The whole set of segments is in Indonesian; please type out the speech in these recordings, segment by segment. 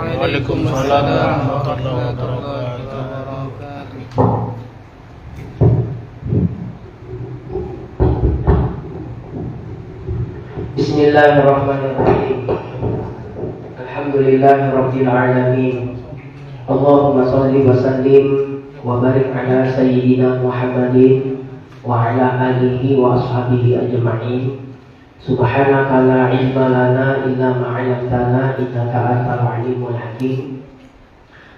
Waalaikumsalam warahmatullahi wabarakatuh. Bismillahirrahmanirrahim. Alhamdulillahirabbil alamin. Allahumma shalli wa sallim wa barik ala sayyidina Muhammadin wa ala alihi wa ashabihi ajma'in. Subhanaka la ilma lana illa ma 'allamtana innaka antal alimul hakim.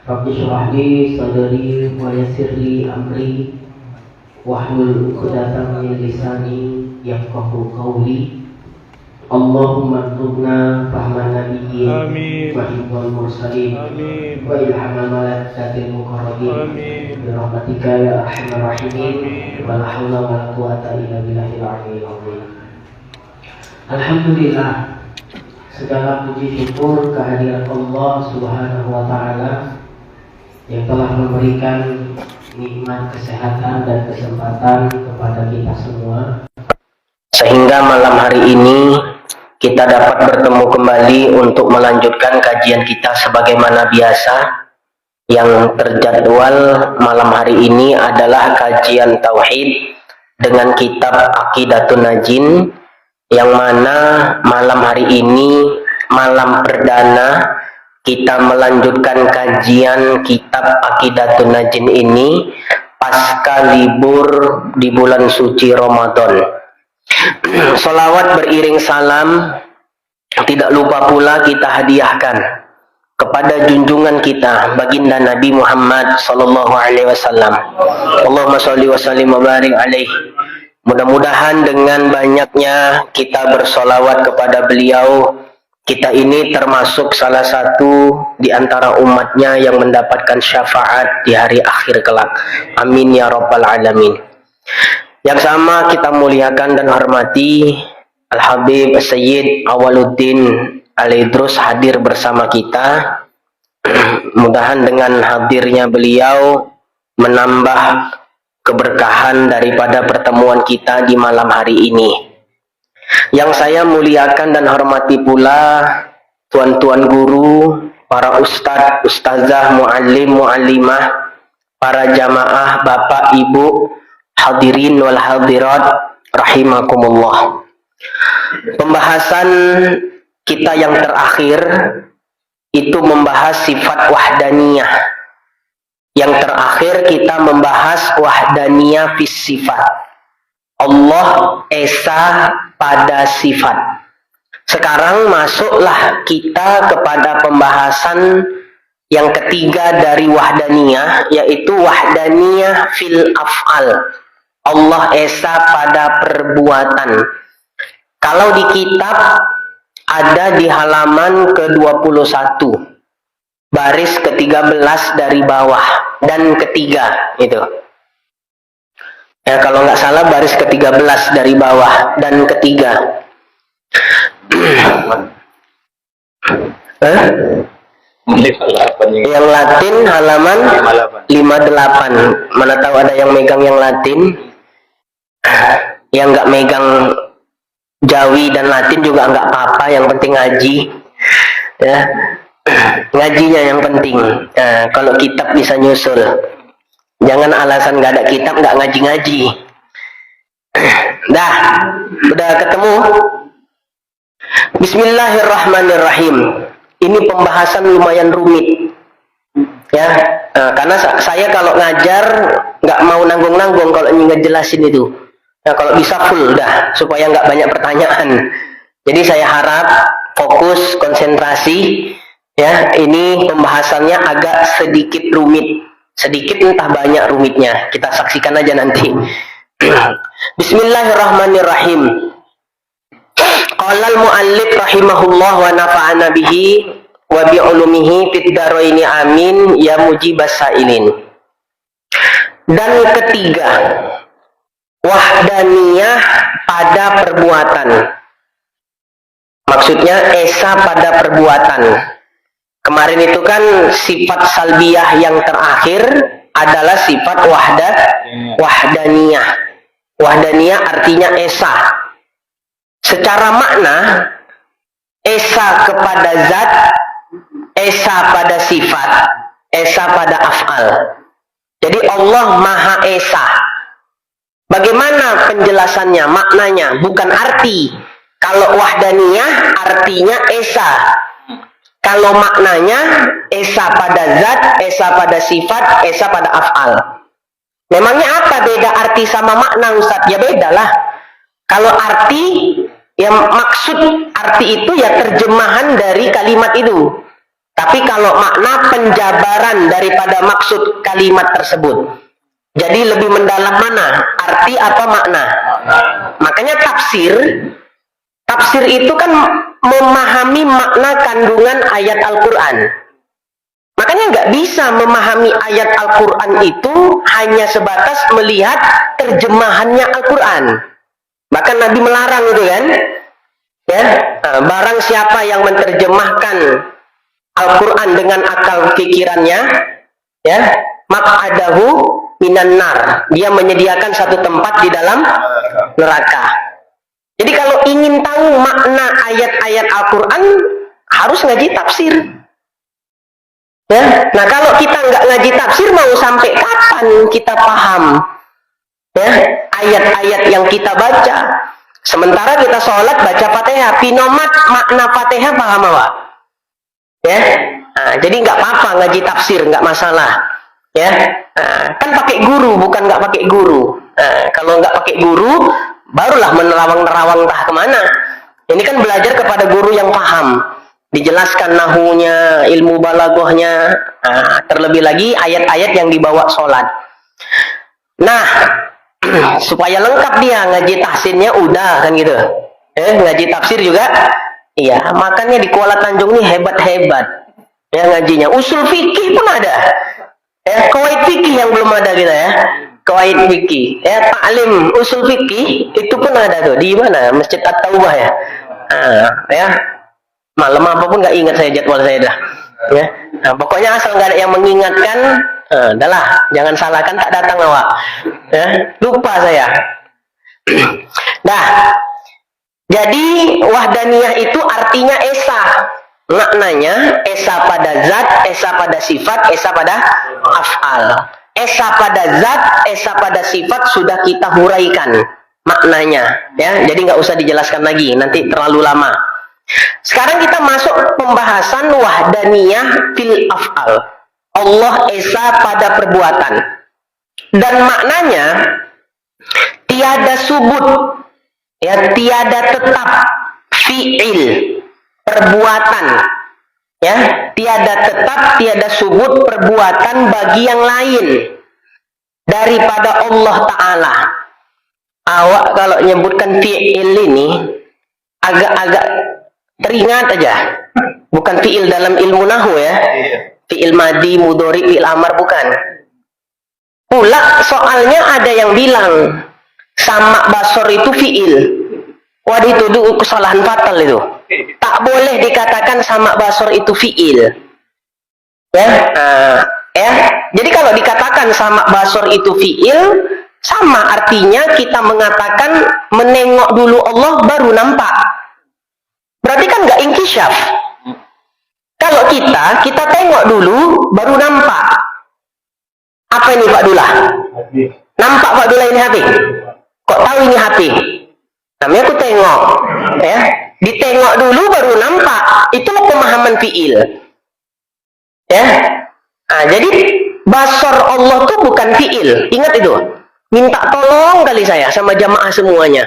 Rabbi shrah li sadri wa yassir li amri wahlul 'uqdatam min lisani yafqahu qawli. Allahumma arzuqna fahman nabiyyin wa hifdzal mursalin wa ilhamal malaikatil muqarrabin bi rahmatika ya arhamar rahimin wa la haula wa la quwwata illa billahil aliyyil azim. Alhamdulillah, segala puji syukur kehadirat Allah Subhanahu wa taala yang telah memberikan nikmat kesehatan dan kesempatan kepada kita semua, sehingga malam hari ini kita dapat bertemu kembali untuk melanjutkan kajian kita sebagaimana biasa. Yang terjadwal malam hari ini adalah kajian tauhid dengan kitab Aqidatun Najin, yang mana malam hari ini malam perdana kita melanjutkan kajian kitab Aqidatun Najin ini pasca libur di bulan suci Ramadan. Salawat beriring salam tidak lupa pula kita hadiahkan kepada junjungan kita baginda Nabi Muhammad sallallahu alaihi wasallam. Allahumma shalli wa sallim wa barik alaihi. Mudah-mudahan dengan banyaknya kita bersolawat kepada beliau, kita ini termasuk salah satu di antara umatnya yang mendapatkan syafaat di hari akhir kelak. Amin ya rabbal alamin. Yang sama kita muliakan dan hormati Al-Habib Sayyid Awaluddin Al-Idrus hadir bersama kita. Mudahan dengan hadirnya beliau menambah keberkahan daripada pertemuan kita di malam hari ini. Yang saya muliakan dan hormati pula tuan-tuan guru, para ustadz, ustazah, muallim, muallimah, para jamaah, bapak, ibu, hadirin wal hadirat rahimakumullah. Pembahasan kita yang terakhir itu membahas sifat wahdaniyah. Yang terakhir kita membahas wahdaniyah fis sifat. Allah esa pada sifat. Sekarang masuklah kita kepada pembahasan yang ketiga dari wahdaniyah, yaitu wahdaniyah fil af'al. Allah esa pada perbuatan. Kalau di kitab ada di halaman ke-21, baris ke-13 dari bawah dan ketiga itu. Ya, kalau nggak salah baris ke-13 dari bawah dan ketiga. Yang Latin halaman 58. Mana tahu ada yang megang yang Latin. Yang nggak megang Jawi dan Latin juga nggak apa-apa, yang penting ngaji. Ya, ngajinya yang penting. Nah, kalau kitab bisa nyusul. Jangan alasan nggak ada kitab nggak ngaji-ngaji. Dah, udah ketemu. Bismillahirrahmanirrahim. Ini pembahasan lumayan rumit, ya. Karena saya kalau ngajar nggak mau nanggung-nanggung kalau ngejelasin itu. Nah, kalau bisa full dah, supaya nggak banyak pertanyaan. Jadi saya harap fokus, konsentrasi. Ya, ini pembahasannya agak sedikit rumit, sedikit entah banyak rumitnya. Kita saksikan aja nanti. Bismillahirrahmanirrahim. Qala al-muallif rahimahullah wa nafa'ana bihi wa bi ulumihi fid dharaini amin ya mujibas sailin. Dan ketiga, wahdaniyah pada perbuatan. Maksudnya esa pada perbuatan. Kemarin itu kan sifat salbiyah yang terakhir adalah sifat wahdaniyah. Wahdaniyah artinya esa. Secara makna, esa kepada zat, esa pada sifat, esa pada af'al. Jadi Allah Maha Esa. Bagaimana penjelasannya, maknanya? Bukan arti. Kalau wahdaniyah artinya esa. Kalau maknanya esa pada zat, esa pada sifat, esa pada af'al. Memangnya apa beda arti sama makna, Ustaz? Ya bedalah. Kalau arti, yang maksud arti itu ya terjemahan dari kalimat itu. Tapi kalau makna penjabaran daripada maksud kalimat tersebut. Jadi lebih mendalam mana? Arti atau makna? Makanya tafsir itu kan memahami makna kandungan ayat Al-Quran. Makanya nggak bisa memahami ayat Al-Quran itu hanya sebatas melihat terjemahannya Al-Quran. Bahkan Nabi melarang itu kan, ya, barang siapa yang menerjemahkan Al-Quran dengan akal pikirannya, ya, maq'adahu minan nar, dia menyediakan satu tempat di dalam neraka. Jadi kalau ingin tahu makna ayat-ayat Al-Quran harus ngaji tafsir. Ya, nah kalau kita nggak ngaji tafsir mau sampai kapan kita paham? Ya, ayat-ayat yang kita baca. Sementara kita sholat baca Fatihah, pinomat makna Fatihah paham apa? Ya, nah, jadi nggak apa-apa ngaji tafsir, nggak masalah. Ya, nah, kan pakai guru, bukan nggak pakai guru. Nah, kalau nggak pakai guru, barulah menerawang-nerawang entah kemana. Ini kan belajar kepada guru yang paham, dijelaskan nahunya, ilmu balaghahnya, nah, terlebih lagi ayat-ayat yang dibawa sholat. Nah, supaya lengkap dia ngaji tahsinnya udah kan gitu. Ngaji tafsir juga, iya. Makanya di Kuala Tanjung ini hebat-hebat. Ya ngajinya, usul fikih pun ada. Qawaid fikih yang belum ada kita ya. Qawaid fikih, ya taklim usul fikih itu pun ada tuh di mana? Masjid At-Taubah ya. Ya. Malam apapun nggak ingat saya jadwal saya dah. Ya. Nah, pokoknya asal nggak ada yang mengingatkan, udahlah, jangan salahkan tak datang awak. Ya, lupa saya. Nah, jadi wahdaniyah itu artinya esa. Maknanya esa pada zat, esa pada sifat, esa pada af'al. Esa pada zat, esa pada sifat sudah kita huraikan maknanya, ya. Jadi nggak usah dijelaskan lagi, nanti terlalu lama. Sekarang kita masuk pembahasan wahdaniyah fil af'al. Allah esa pada perbuatan. Dan maknanya tiada subut, ya, tiada tetap fi'il, perbuatan, ya, tiada tetap, tiada subut perbuatan bagi yang lain daripada Allah Ta'ala. Awak kalau nyebutkan fi'il ini agak-agak teringat aja, bukan fi'il dalam ilmu nahu ya, fi'il madi, mudhari, fi'il amar, bukan. Pula soalnya ada yang bilang sama basor itu fi'il. Wah, dituduh kesalahan fatal itu. Tak boleh dikatakan sama basor itu fi'il. Ya, ya. Jadi kalau dikatakan sama basor itu fi'il, sama artinya kita mengatakan menengok dulu Allah baru nampak. Berarti kan nggak inkisyaf. Kalau kita tengok dulu baru nampak. Apa ini Pak Dullah? Nampak Pak Dullah ini HP? Kok tahu ini HP? Namanya aku tengok, ya. Ditengok dulu baru nampak. Itulah pemahaman fi'il. Ya. Nah, jadi basor Allah itu bukan fi'il. Ingat itu. Minta tolong kali saya sama jamaah semuanya.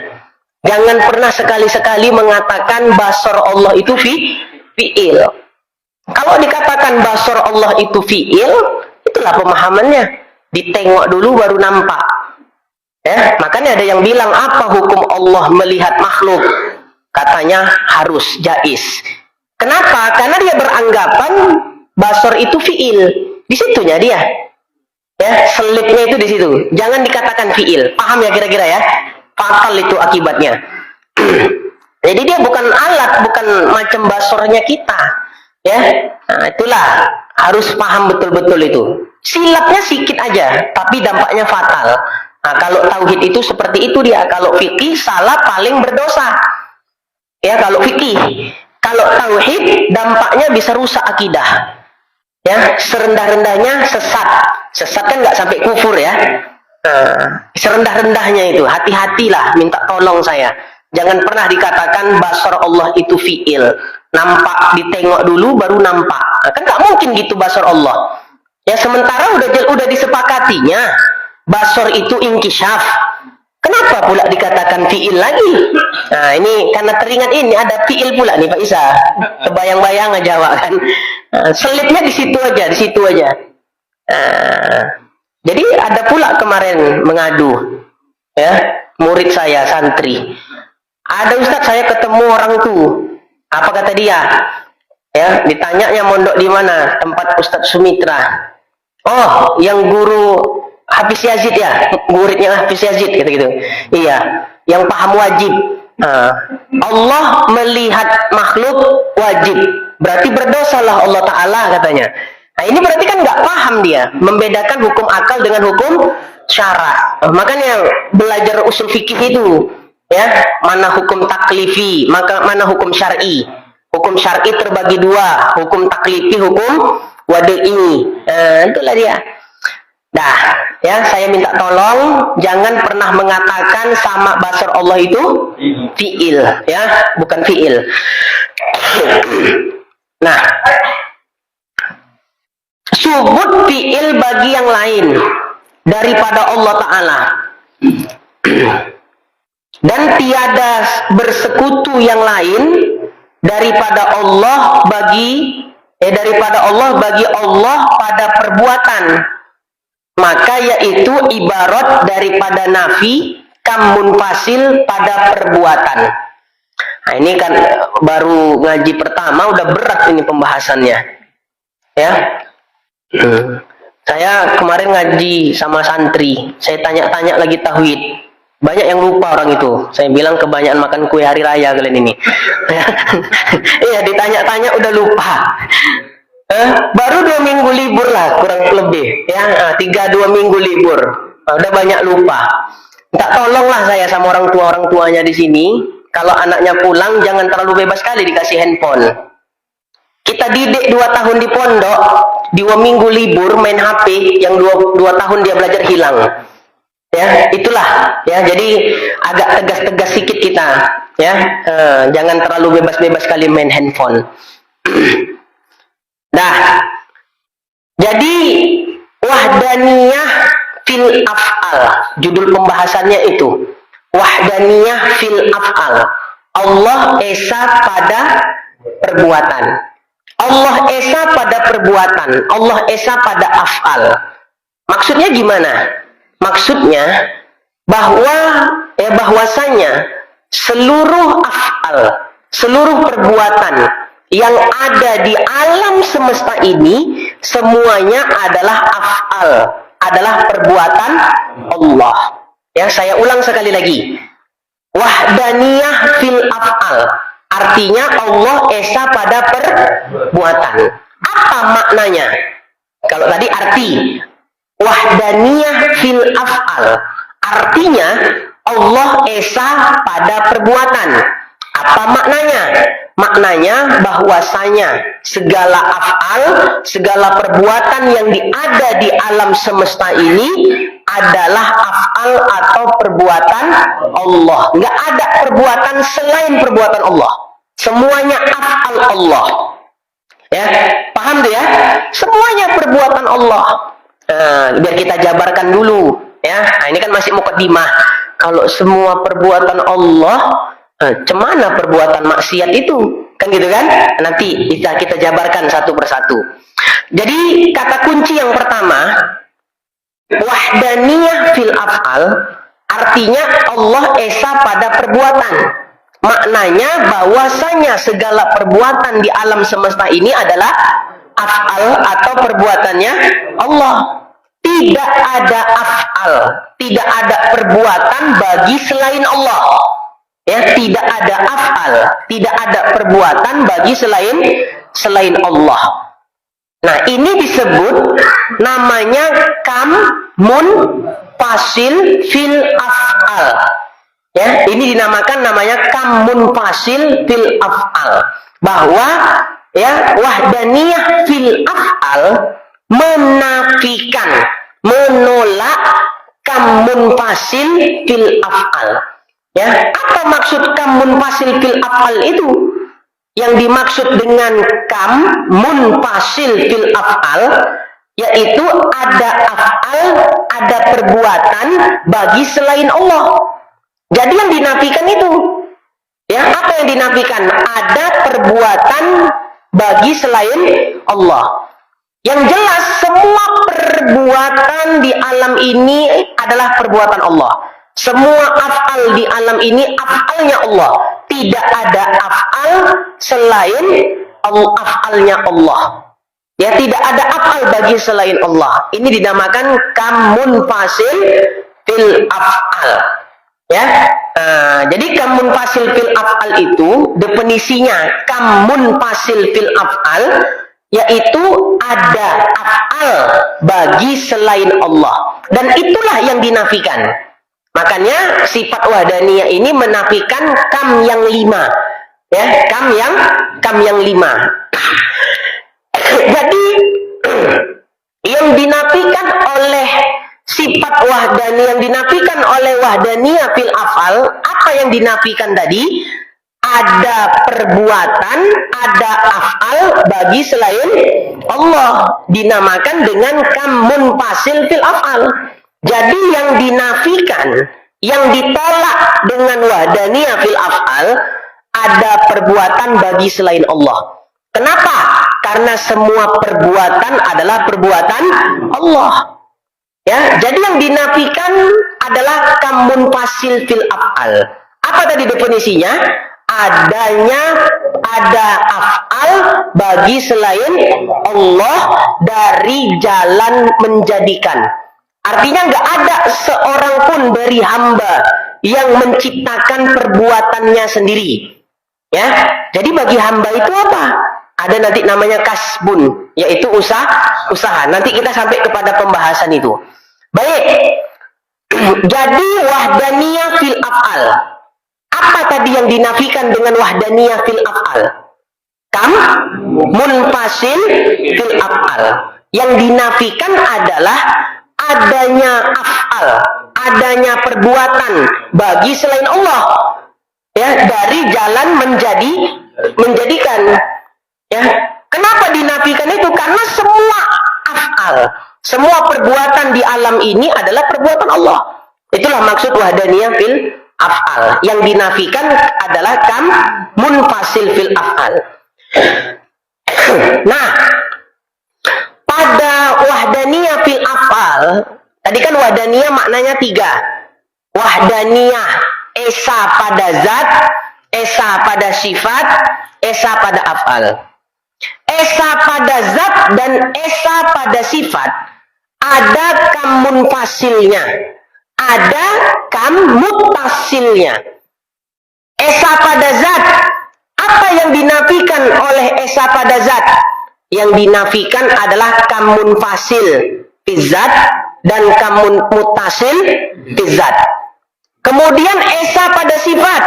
Jangan pernah sekali-sekali mengatakan basor Allah itu fi'il. Kalau dikatakan basor Allah itu fi'il, itulah pemahamannya. Ditengok dulu baru nampak. Ya, makanya ada yang bilang apa hukum Allah melihat makhluk? Katanya harus jaiz. Kenapa? Karena dia beranggapan basor itu fi'il. Di situnya dia. Ya, selipnya itu di situ. Jangan dikatakan fi'il. Paham ya kira-kira ya? Fatal itu akibatnya. Jadi dia bukan alat, bukan macam basornya kita. Ya, nah, itulah harus paham betul-betul itu. Silapnya sedikit aja, tapi dampaknya fatal. Nah, kalau tauhid itu seperti itu dia. Kalau fikih salah paling berdosa. Ya, kalau fikih. Kalau tauhid dampaknya bisa rusak akidah. Ya, serendah-rendahnya sesat. Sesat kan nggak sampai kufur ya. Serendah-rendahnya itu, hati-hatilah, minta tolong saya. Jangan pernah dikatakan basar Allah itu fi'il. Nampak, ditengok dulu baru nampak. Kan nggak mungkin gitu basar Allah. Ya, sementara udah disepakatinya basar itu inkisyaf. Kenapa pula dikatakan fi'il lagi? Nah, ini karena teringat ini ada fi'il pula nih Pak Isa. Kebayang-bayang aja Pak kan. Selipnya di situ aja. Jadi ada pula kemarin mengadu, ya, murid saya santri. Ada Ustadz, saya ketemu orang tuh. Apa kata dia? Ya, ditanyanya mondok di mana? Tempat Ustadz Sumitra. Oh, yang guru Hafiz Yazid ya, muridnya Hafiz Yazid gitu-gitu. Iya, yang paham wajib. Allah melihat makhluk wajib, berarti berdosalah Allah Ta'ala katanya. Nah ini berarti kan nggak paham dia, membedakan hukum akal dengan hukum syara. Makanya belajar usul fikih itu, ya, mana hukum taklifi, mana hukum syar'i. Hukum syar'i terbagi dua, hukum taklifi, hukum wada'i. Itulah dia. Nah, ya, saya minta tolong jangan pernah mengatakan sama basar Allah itu fi'il, ya, bukan fi'il. Nah, subut fi'il bagi yang lain daripada Allah Ta'ala. Dan tiada bersekutu yang lain daripada Allah bagi Allah pada perbuatan. Maka yaitu ibarat daripada nafi kam munfasil pada perbuatan. Nah ini kan baru ngaji pertama udah berat ini pembahasannya. Ya. Saya kemarin ngaji sama santri, saya tanya-tanya lagi tauhid. Banyak yang lupa orang itu. Saya bilang kebanyakan makan kue hari raya kalian ini. Iya, ditanya-tanya udah lupa. Baru 2 minggu libur lah, kurang lebih. Ya, 2 minggu libur. Udah banyak lupa. Minta tolonglah saya sama orang tuanya di sini. Kalau anaknya pulang, jangan terlalu bebas sekali dikasih handphone. Kita didik 2 tahun di pondok, 2 minggu libur main HP, yang 2 tahun dia belajar hilang. Ya, itulah. Ya, jadi agak tegas-tegas sedikit kita. Ya, jangan terlalu bebas-bebas sekali main handphone. Nah, jadi wahdaniyah fil af'al, judul pembahasannya itu. Wahdaniyah fil af'al. Allah esa pada perbuatan. Allah esa pada perbuatan. Allah esa pada af'al. Maksudnya gimana? Maksudnya bahwasanya seluruh af'al, seluruh perbuatan yang ada di alam semesta ini semuanya adalah af'al, adalah perbuatan Allah. Ya, saya ulang sekali lagi. Wahdaniyah fil af'al, artinya Allah esa pada perbuatan. Apa maknanya? Kalau tadi arti wahdaniyah fil af'al, artinya Allah esa pada perbuatan. Apa maknanya? Maknanya bahwasanya segala af'al, segala perbuatan yang ada di alam semesta ini adalah af'al atau perbuatan Allah. Nggak ada perbuatan selain perbuatan Allah. Semuanya af'al Allah. Ya, paham tuh ya? Semuanya perbuatan Allah. Biar kita jabarkan dulu. Ya, nah, ini kan masih mukaddimah. Kalau semua perbuatan Allah, cemana perbuatan maksiat itu? Kan gitu kan? Nanti kita jabarkan satu persatu. Jadi kata kunci yang pertama, wahdaniyah fil af'al, artinya Allah esa pada perbuatan. Maknanya bahwasanya segala perbuatan di alam semesta ini adalah af'al atau perbuatannya Allah. Tidak ada af'al, tidak ada perbuatan bagi selain Allah. Ya, tidak ada af'al, tidak ada perbuatan bagi selain Allah. Nah, ini disebut namanya kamun fasil fil af'al. Ya, ini dinamakan namanya kamun fasil fil af'al. bahwa ya wahdaniyah fil af'al menafikan, menolak kam munfasil fil af'al. Ya, apa maksud kam munfasil fil af'al itu? Yang dimaksud dengan kam munfasil fil af'al yaitu ada af'al, ada perbuatan bagi selain Allah. Jadi yang dinafikan itu, ya, apa yang dinafikan? Ada perbuatan bagi selain Allah. Yang jelas semua perbuatan di alam ini adalah perbuatan Allah. Semua af'al di alam ini af'alnya Allah. Tidak ada af'al selain af'alnya Allah. Ya, tidak ada af'al bagi selain Allah. Ini dinamakan kam munfasil fil af'al. Ya, jadi kam munfasil fil af'al itu definisinya kam munfasil fil af'al yaitu ada af'al bagi selain Allah, dan itulah yang dinafikan. Makanya sifat wahdaniyah ini menafikan kam yang 5, ya, kam yang 5. Jadi yang dinafikan oleh sifat wahdaniyah, yang dinafikan oleh wahdaniyah fil af'al, apa yang dinafikan tadi? Ada perbuatan, ada af'al bagi selain Allah, dinamakan dengan kam munfasil fil af'al. Jadi yang dinafikan, yang ditolak dengan wahdaniyah fil af'al, ada perbuatan bagi selain Allah. Kenapa? Karena semua perbuatan adalah perbuatan Allah. Ya, jadi yang dinafikan adalah kam munfasil fil af'al. Apa tadi definisinya? Ada af'al bagi selain Allah dari jalan menjadikan. Artinya nggak ada seorang pun dari hamba yang menciptakan perbuatannya sendiri. Ya, jadi bagi hamba itu apa? Ada nanti namanya kasbun, yaitu usaha. Nanti kita sampai kepada pembahasan itu. Baik. Jadi wahdaniyah fil af'al. Apa tadi yang dinafikan dengan wahdaniyah fil af'al? Kam munfasil fil af'al. Yang dinafikan adalah adanya af'al, adanya perbuatan bagi selain Allah. Ya, dari jalan menjadikan. Ya, kenapa dinafikan itu? Karena semua af'al, semua perbuatan di alam ini adalah perbuatan Allah. Itulah maksud wahdaniyah fil af'al. Yang dinafikan adalah kam munfasil fil af'al. Nah, pada wahdaniyah fil af'al, tadi kan wahdaniyah maknanya 3. Wahdaniyah esa pada zat, esa pada sifat, esa pada af'al. Esa pada zat dan esa pada sifat ada kam munfasilnya, ada kam muttasilnya. Esa pada zat, apa yang dinafikan oleh esa pada zat? Yang dinafikan adalah kam munfasil fizzat dan kam muttasil fizzat. Kemudian esa pada sifat,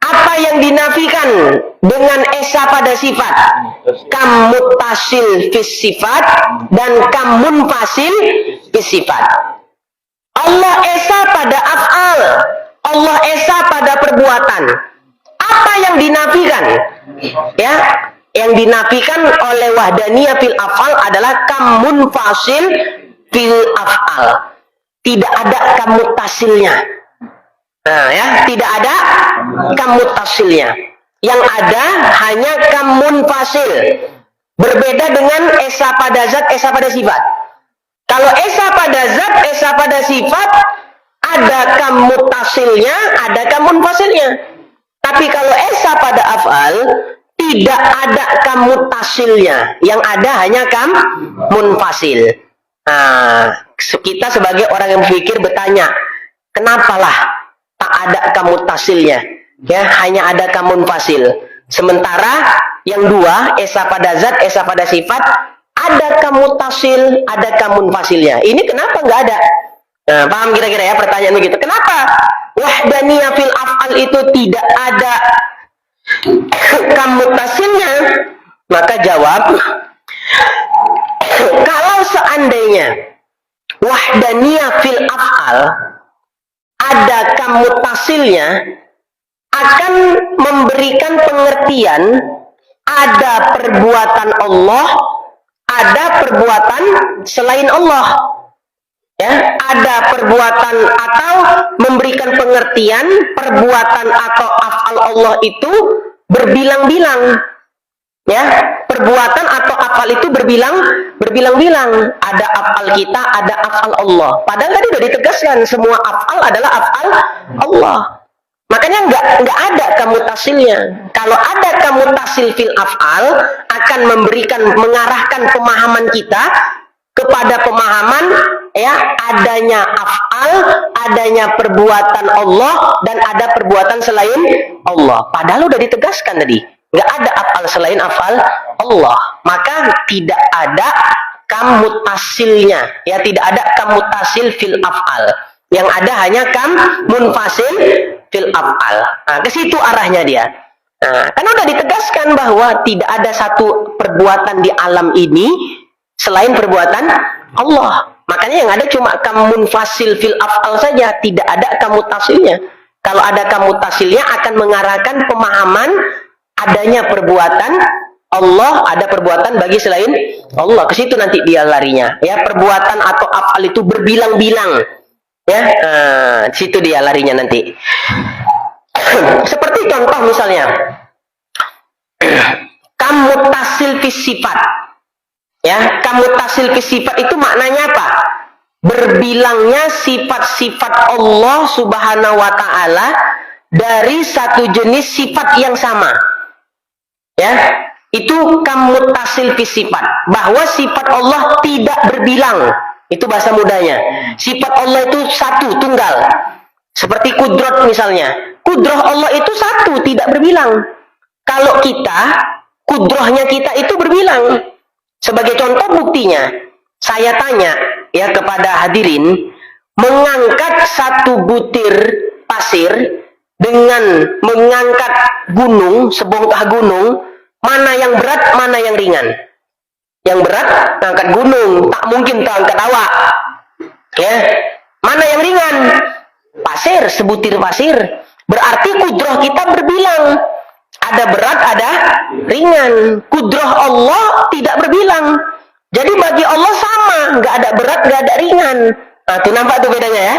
apa yang dinafikan dengan esa pada sifat? Kam muttasil fis sifat dan kam munfasil fis sifat. Allah esa pada af'al, Allah esa pada perbuatan. Apa yang dinafikan? Ya, yang dinafikan oleh wahdaniyah fil af'al adalah kam munfasil fil af'al. Tidak ada kam muttasilnya. Nah, ya, tidak ada kam muttasilnya. Yang ada hanya kam munfasil. Berbeda dengan esa pada zat, esa pada sifat. Kalau esa pada zat, esa pada sifat, ada kam muttasilnya, ada kam munfasilnya. Tapi kalau esa pada af'al, tidak ada kam muttasilnya. Yang ada hanya kam munfasil. Nah, kita sebagai orang yang berpikir bertanya, kenapalah tak ada kam muttasilnya? Ya, hanya ada kam munfasil. Sementara yang 2, esa pada zat, esa pada sifat, ada kam muttasil, ada kam munfasilnya. Ini kenapa nggak ada? Nah, paham kira-kira ya pertanyaan begitu? Kenapa wahdaniyah fil af'al itu tidak ada kam mutasilnya? Maka jawab, kalau seandainya wahdaniyah fil af'al ada kam mutasilnya, akan memberikan pengertian ada perbuatan Allah, ada perbuatan selain Allah. Ya, ada perbuatan atau memberikan pengertian perbuatan atau af'al Allah itu berbilang-bilang. Ya, perbuatan atau af'al itu berbilang-bilang. Ada af'al kita, ada af'al Allah. Padahal tadi sudah ditegaskan semua af'al adalah af'al Allah. Makanya nggak ada kamutasilnya. Kalau ada kamutasil fil af'al, akan mengarahkan pemahaman kita kepada pemahaman ya adanya af'al, adanya perbuatan Allah dan ada perbuatan selain Allah. Padahal udah ditegaskan tadi, nggak ada af'al selain af'al Allah. Maka tidak ada kamutasilnya, ya tidak ada kamutasil fil af'al. Yang ada hanya kam munfasil fil af'al. Nah, ke situ arahnya dia. Nah, kan udah ditegaskan bahwa tidak ada satu perbuatan di alam ini selain perbuatan Allah. Makanya yang ada cuma kam munfasil fil af'al saja, tidak ada kamutasilnya. Kalau ada kamutasilnya akan mengarahkan pemahaman adanya perbuatan Allah, ada perbuatan bagi selain Allah. Ke situ nanti dia larinya. Ya, perbuatan atau af'al itu berbilang-bilang. Ya, situ dia larinya nanti. Seperti contoh misalnya, kamutasil fi sifat. Ya, kamutasil fi sifat itu maknanya apa? Berbilangnya sifat-sifat Allah Subhanahu wa taala dari satu jenis sifat yang sama. Ya, itu kamutasil fi sifat, bahwa sifat Allah tidak berbilang. Itu bahasa mudanya. Sifat Allah itu satu, tunggal. Seperti kudrat misalnya. Kudrah Allah itu satu, tidak berbilang. Kalau kita, kudrahnya kita itu berbilang. Sebagai contoh buktinya, saya tanya ya kepada hadirin, mengangkat satu butir pasir dengan mengangkat gunung, sebongkah gunung, mana yang berat, mana yang ringan? Yang berat, angkat gunung, tak mungkin tak angkat awak. Ya, mana yang ringan? Pasir, sebutir pasir. Berarti kudrah kita berbilang. Ada berat, ada ringan. Kudrah Allah tidak berbilang. Jadi bagi Allah sama, nggak ada berat, nggak ada ringan. Nah, tuh nampak tuh bedanya ya.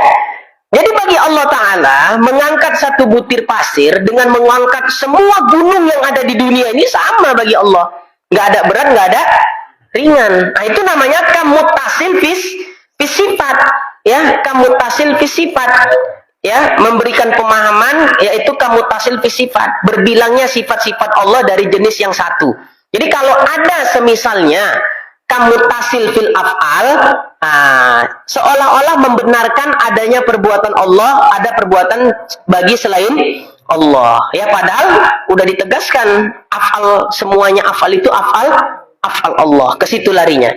Jadi bagi Allah Ta'ala mengangkat satu butir pasir dengan mengangkat semua gunung yang ada di dunia ini sama bagi Allah. Nggak ada berat, nggak ada ringan. Nah, itu namanya kamutasil fis sifat. Ya, kamutasil fis sifat. Ya, memberikan pemahaman yaitu kamutasil fis sifat. Berbilangnya sifat-sifat Allah dari jenis yang satu. Jadi kalau ada semisalnya kamutasil fil af'al, seolah-olah membenarkan adanya perbuatan Allah, ada perbuatan bagi selain Allah. Ya, padahal udah ditegaskan af'al, semuanya af'al itu af'al Allah. Ke situ larinya.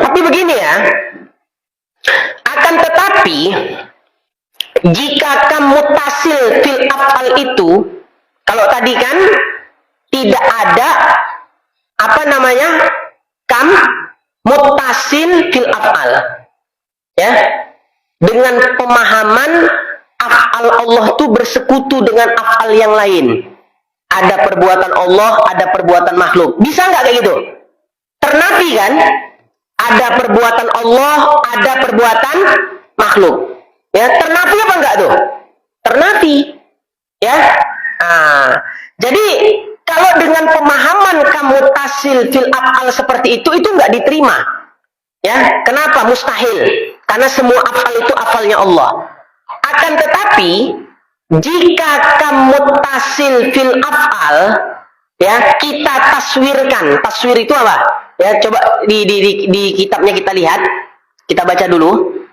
Tapi begini ya. Akan tetapi jika kamutasil fil af'al itu, kalau tadi kan tidak ada apa namanya kam mutasil fil af'al, ya, dengan pemahaman af'al Allah itu bersekutu dengan af'al yang lain. Ada perbuatan Allah, ada perbuatan makhluk. Bisa nggak kayak gitu? Ternafi kan? Ada perbuatan Allah, ada perbuatan makhluk. Ya, ternafi apa enggak tuh? Ternafi. Ya. Jadi kalau dengan pemahaman kamutasil fil af'al seperti itu enggak diterima. Ya, kenapa? Mustahil. Karena semua af'al itu af'alnya Allah. Akan tetapi jika kamutasil fil af'al, ya, kita taswirkan. Taswir itu apa? Ya, coba di kitabnya kita lihat. Kita baca dulu.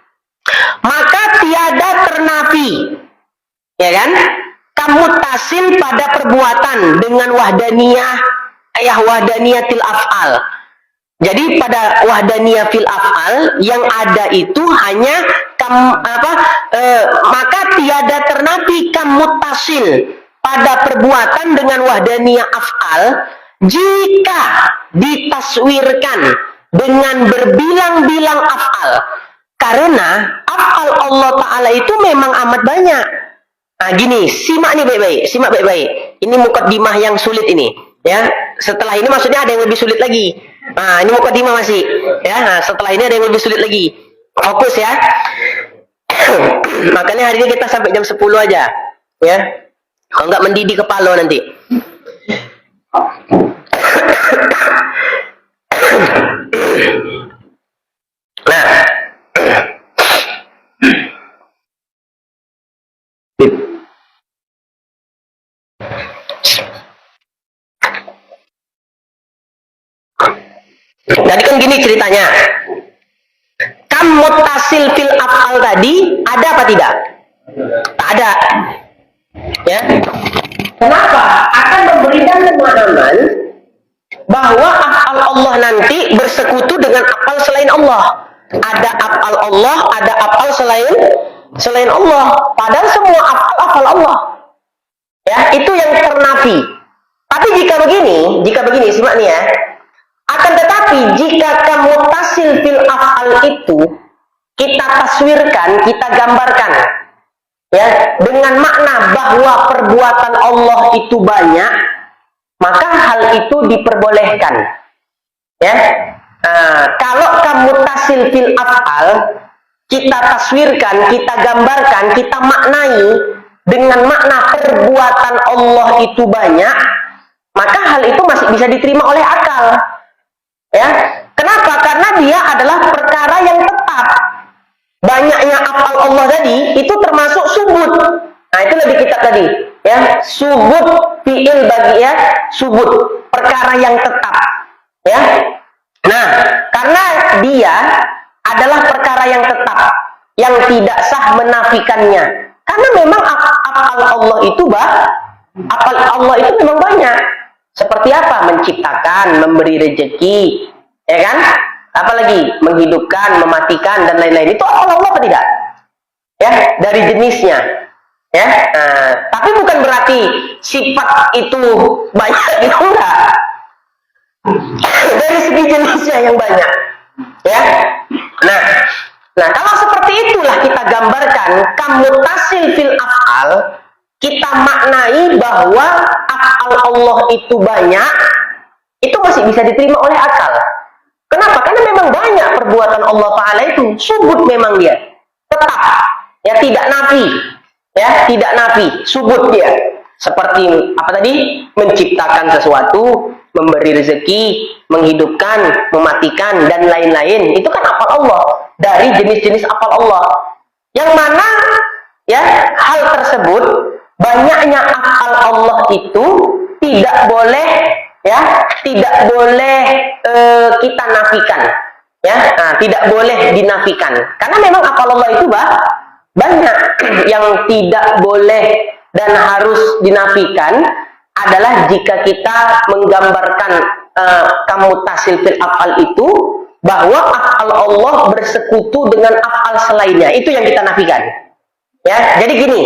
Maka tiada ternafi, ya kan? Kamutasil pada perbuatan dengan wahdaniyah, wahdaniyatil af'al. Jadi pada wahdaniyah fil af'al yang ada itu hanya maka tiada ternafi kamutasil pada perbuatan dengan wahdaniyah af'al jika ditaswirkan dengan berbilang-bilang af'al. Karena af'al Allah Ta'ala itu memang amat banyak. Nah gini, simak nih baik-baik, simak baik-baik. Ini mukaddimah yang sulit ini. Ya, setelah ini maksudnya ada yang lebih sulit lagi. Nah, ini mukaddimah masih. Ya, nah, setelah ini ada yang lebih sulit lagi. Fokus ya. Makanya hari ini kita sampai jam 10 aja. Ya. Kalau nggak mendidih kepala nanti. Nah. Tadi kan gini ceritanya. Kam muttasil fil af'al tadi ada apa tidak? Tak ada. Ya. Kenapa? Akan memberikan pemahaman bahwa af'al Allah nanti bersekutu dengan af'al selain Allah. Ada af'al Allah, ada af'al selain Allah. Padahal semua af'al Allah. Ya, itu yang ternafi. Tapi jika begini, simak nih ya. Akan tetapi jika kamu tasil fil af'al itu kita taswirkan, kita gambarkan ya dengan makna bahwa perbuatan Allah itu banyak, maka hal itu diperbolehkan. Ya. Kalau kamu tasil fil af'al kita taswirkan, kita gambarkan, kita maknai dengan makna perbuatan Allah itu banyak, maka hal itu masih bisa diterima oleh akal. Ya, kenapa? Karena dia adalah perkara yang tetap. Banyaknya af'al Allah tadi itu termasuk subut. Nah, itu lebih kitab tadi, ya. Subut fi'il bagi ya, subut, perkara yang tetap. Ya. Nah, karena dia adalah perkara yang tetap, yang tidak sah menafikannya. Karena memang af'al Allah itu af'al Allah itu memang banyak. Seperti apa? Menciptakan, memberi rezeki, ya kan? Apalagi menghidupkan, mematikan dan lain-lain. Itu af'al Allah apa tidak? Ya, dari jenisnya. Ya, tapi bukan berarti sifat itu banyak, itu enggak. Dari segi jenisnya yang banyak. Ya. Nah, kalau seperti itulah kita gambarkan kamutasil fil af'al, kita maknai bahwa af'al Allah itu banyak, itu masih bisa diterima oleh akal. Kenapa? Karena memang banyak perbuatan Allah Ta'ala itu, subut memang dia, tetap, ya tidak nafi, subut dia. Seperti apa tadi? Menciptakan sesuatu, memberi rezeki, menghidupkan, mematikan, dan lain-lain. Itu kan af'al Allah, dari jenis-jenis af'al Allah. Yang mana, ya, hal tersebut, banyaknya af'al Allah itu tidak boleh kita nafikan, ya. Nah, tidak boleh dinafikan karena memang af'al Allah itu banyak. Yang tidak boleh dan harus dinafikan adalah jika kita menggambarkan kamutasil fil af'al itu bahwa af'al Allah bersekutu dengan af'al selainnya, itu yang kita nafikan, ya. Jadi gini,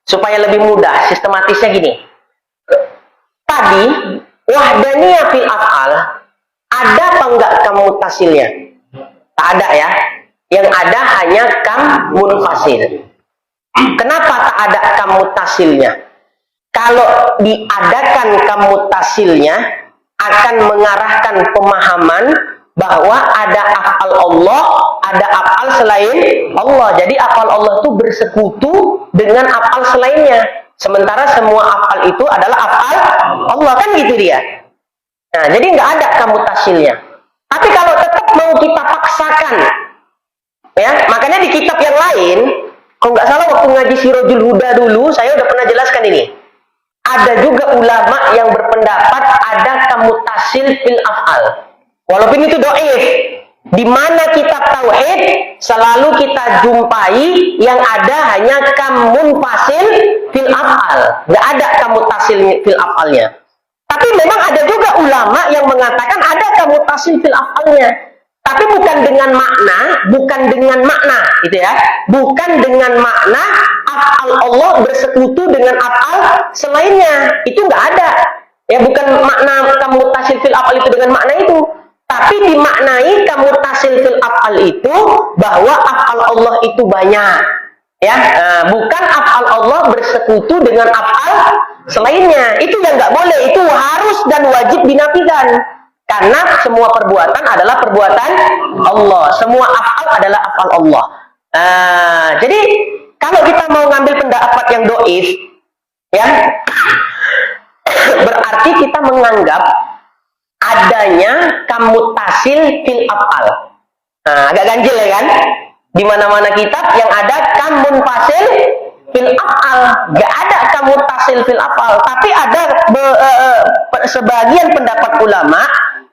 supaya lebih mudah, sistematisnya gini. Tadi, wahdaniyah fil af'al, ada apa enggak kamutasilnya? Tak ada ya. Yang ada hanya kam munfasil. Kenapa tak ada kamutasilnya? Kalau diadakan kamutasilnya, akan mengarahkan pemahaman bahwa ada af'al Allah, ada af'al selain Allah. Jadi af'al Allah itu bersekutu dengan af'al selainnya. Sementara semua af'al itu adalah af'al Allah, kan gitu dia. Nah, jadi nggak ada kamutasilnya. Tapi kalau tetap mau kita paksakan, ya, makanya di kitab yang lain, kalau nggak salah waktu ngaji Sirajul Huda dulu, saya udah pernah jelaskan ini. Ada juga ulama yang berpendapat ada kamutasil fil af'al. Walaupun itu dhaif. Di mana kitab tauhid selalu kita jumpai yang ada hanya kamun fasil fil af'al, nggak ada kamutasil fil af'alnya. Tapi memang ada juga ulama yang mengatakan ada kamutasil fil af'alnya. Tapi bukan dengan makna, gitu ya. Bukan dengan makna af'al Allah bersekutu dengan af'al selainnya. Itu nggak ada. Ya, bukan makna kamu tasil fil af'al itu dengan makna itu. Tapi dimaknai kamu tasil fil af'al itu bahwa af'al Allah itu banyak. Ya, bukan af'al Allah bersekutu dengan af'al selainnya. Itu yang nggak boleh. Itu harus dan wajib dinafikan. Karena semua perbuatan adalah perbuatan Allah. Semua af'al adalah af'al Allah. Jadi kalau kita mau ngambil pendapat yang doif, ya, berarti kita menganggap adanya kamutasil fil af'al. Agak ganjil ya kan? Di mana-mana kitab yang ada kamunfasil fil af'al, gak ada kamutasil fil af'al. Tapi ada sebagian pendapat ulama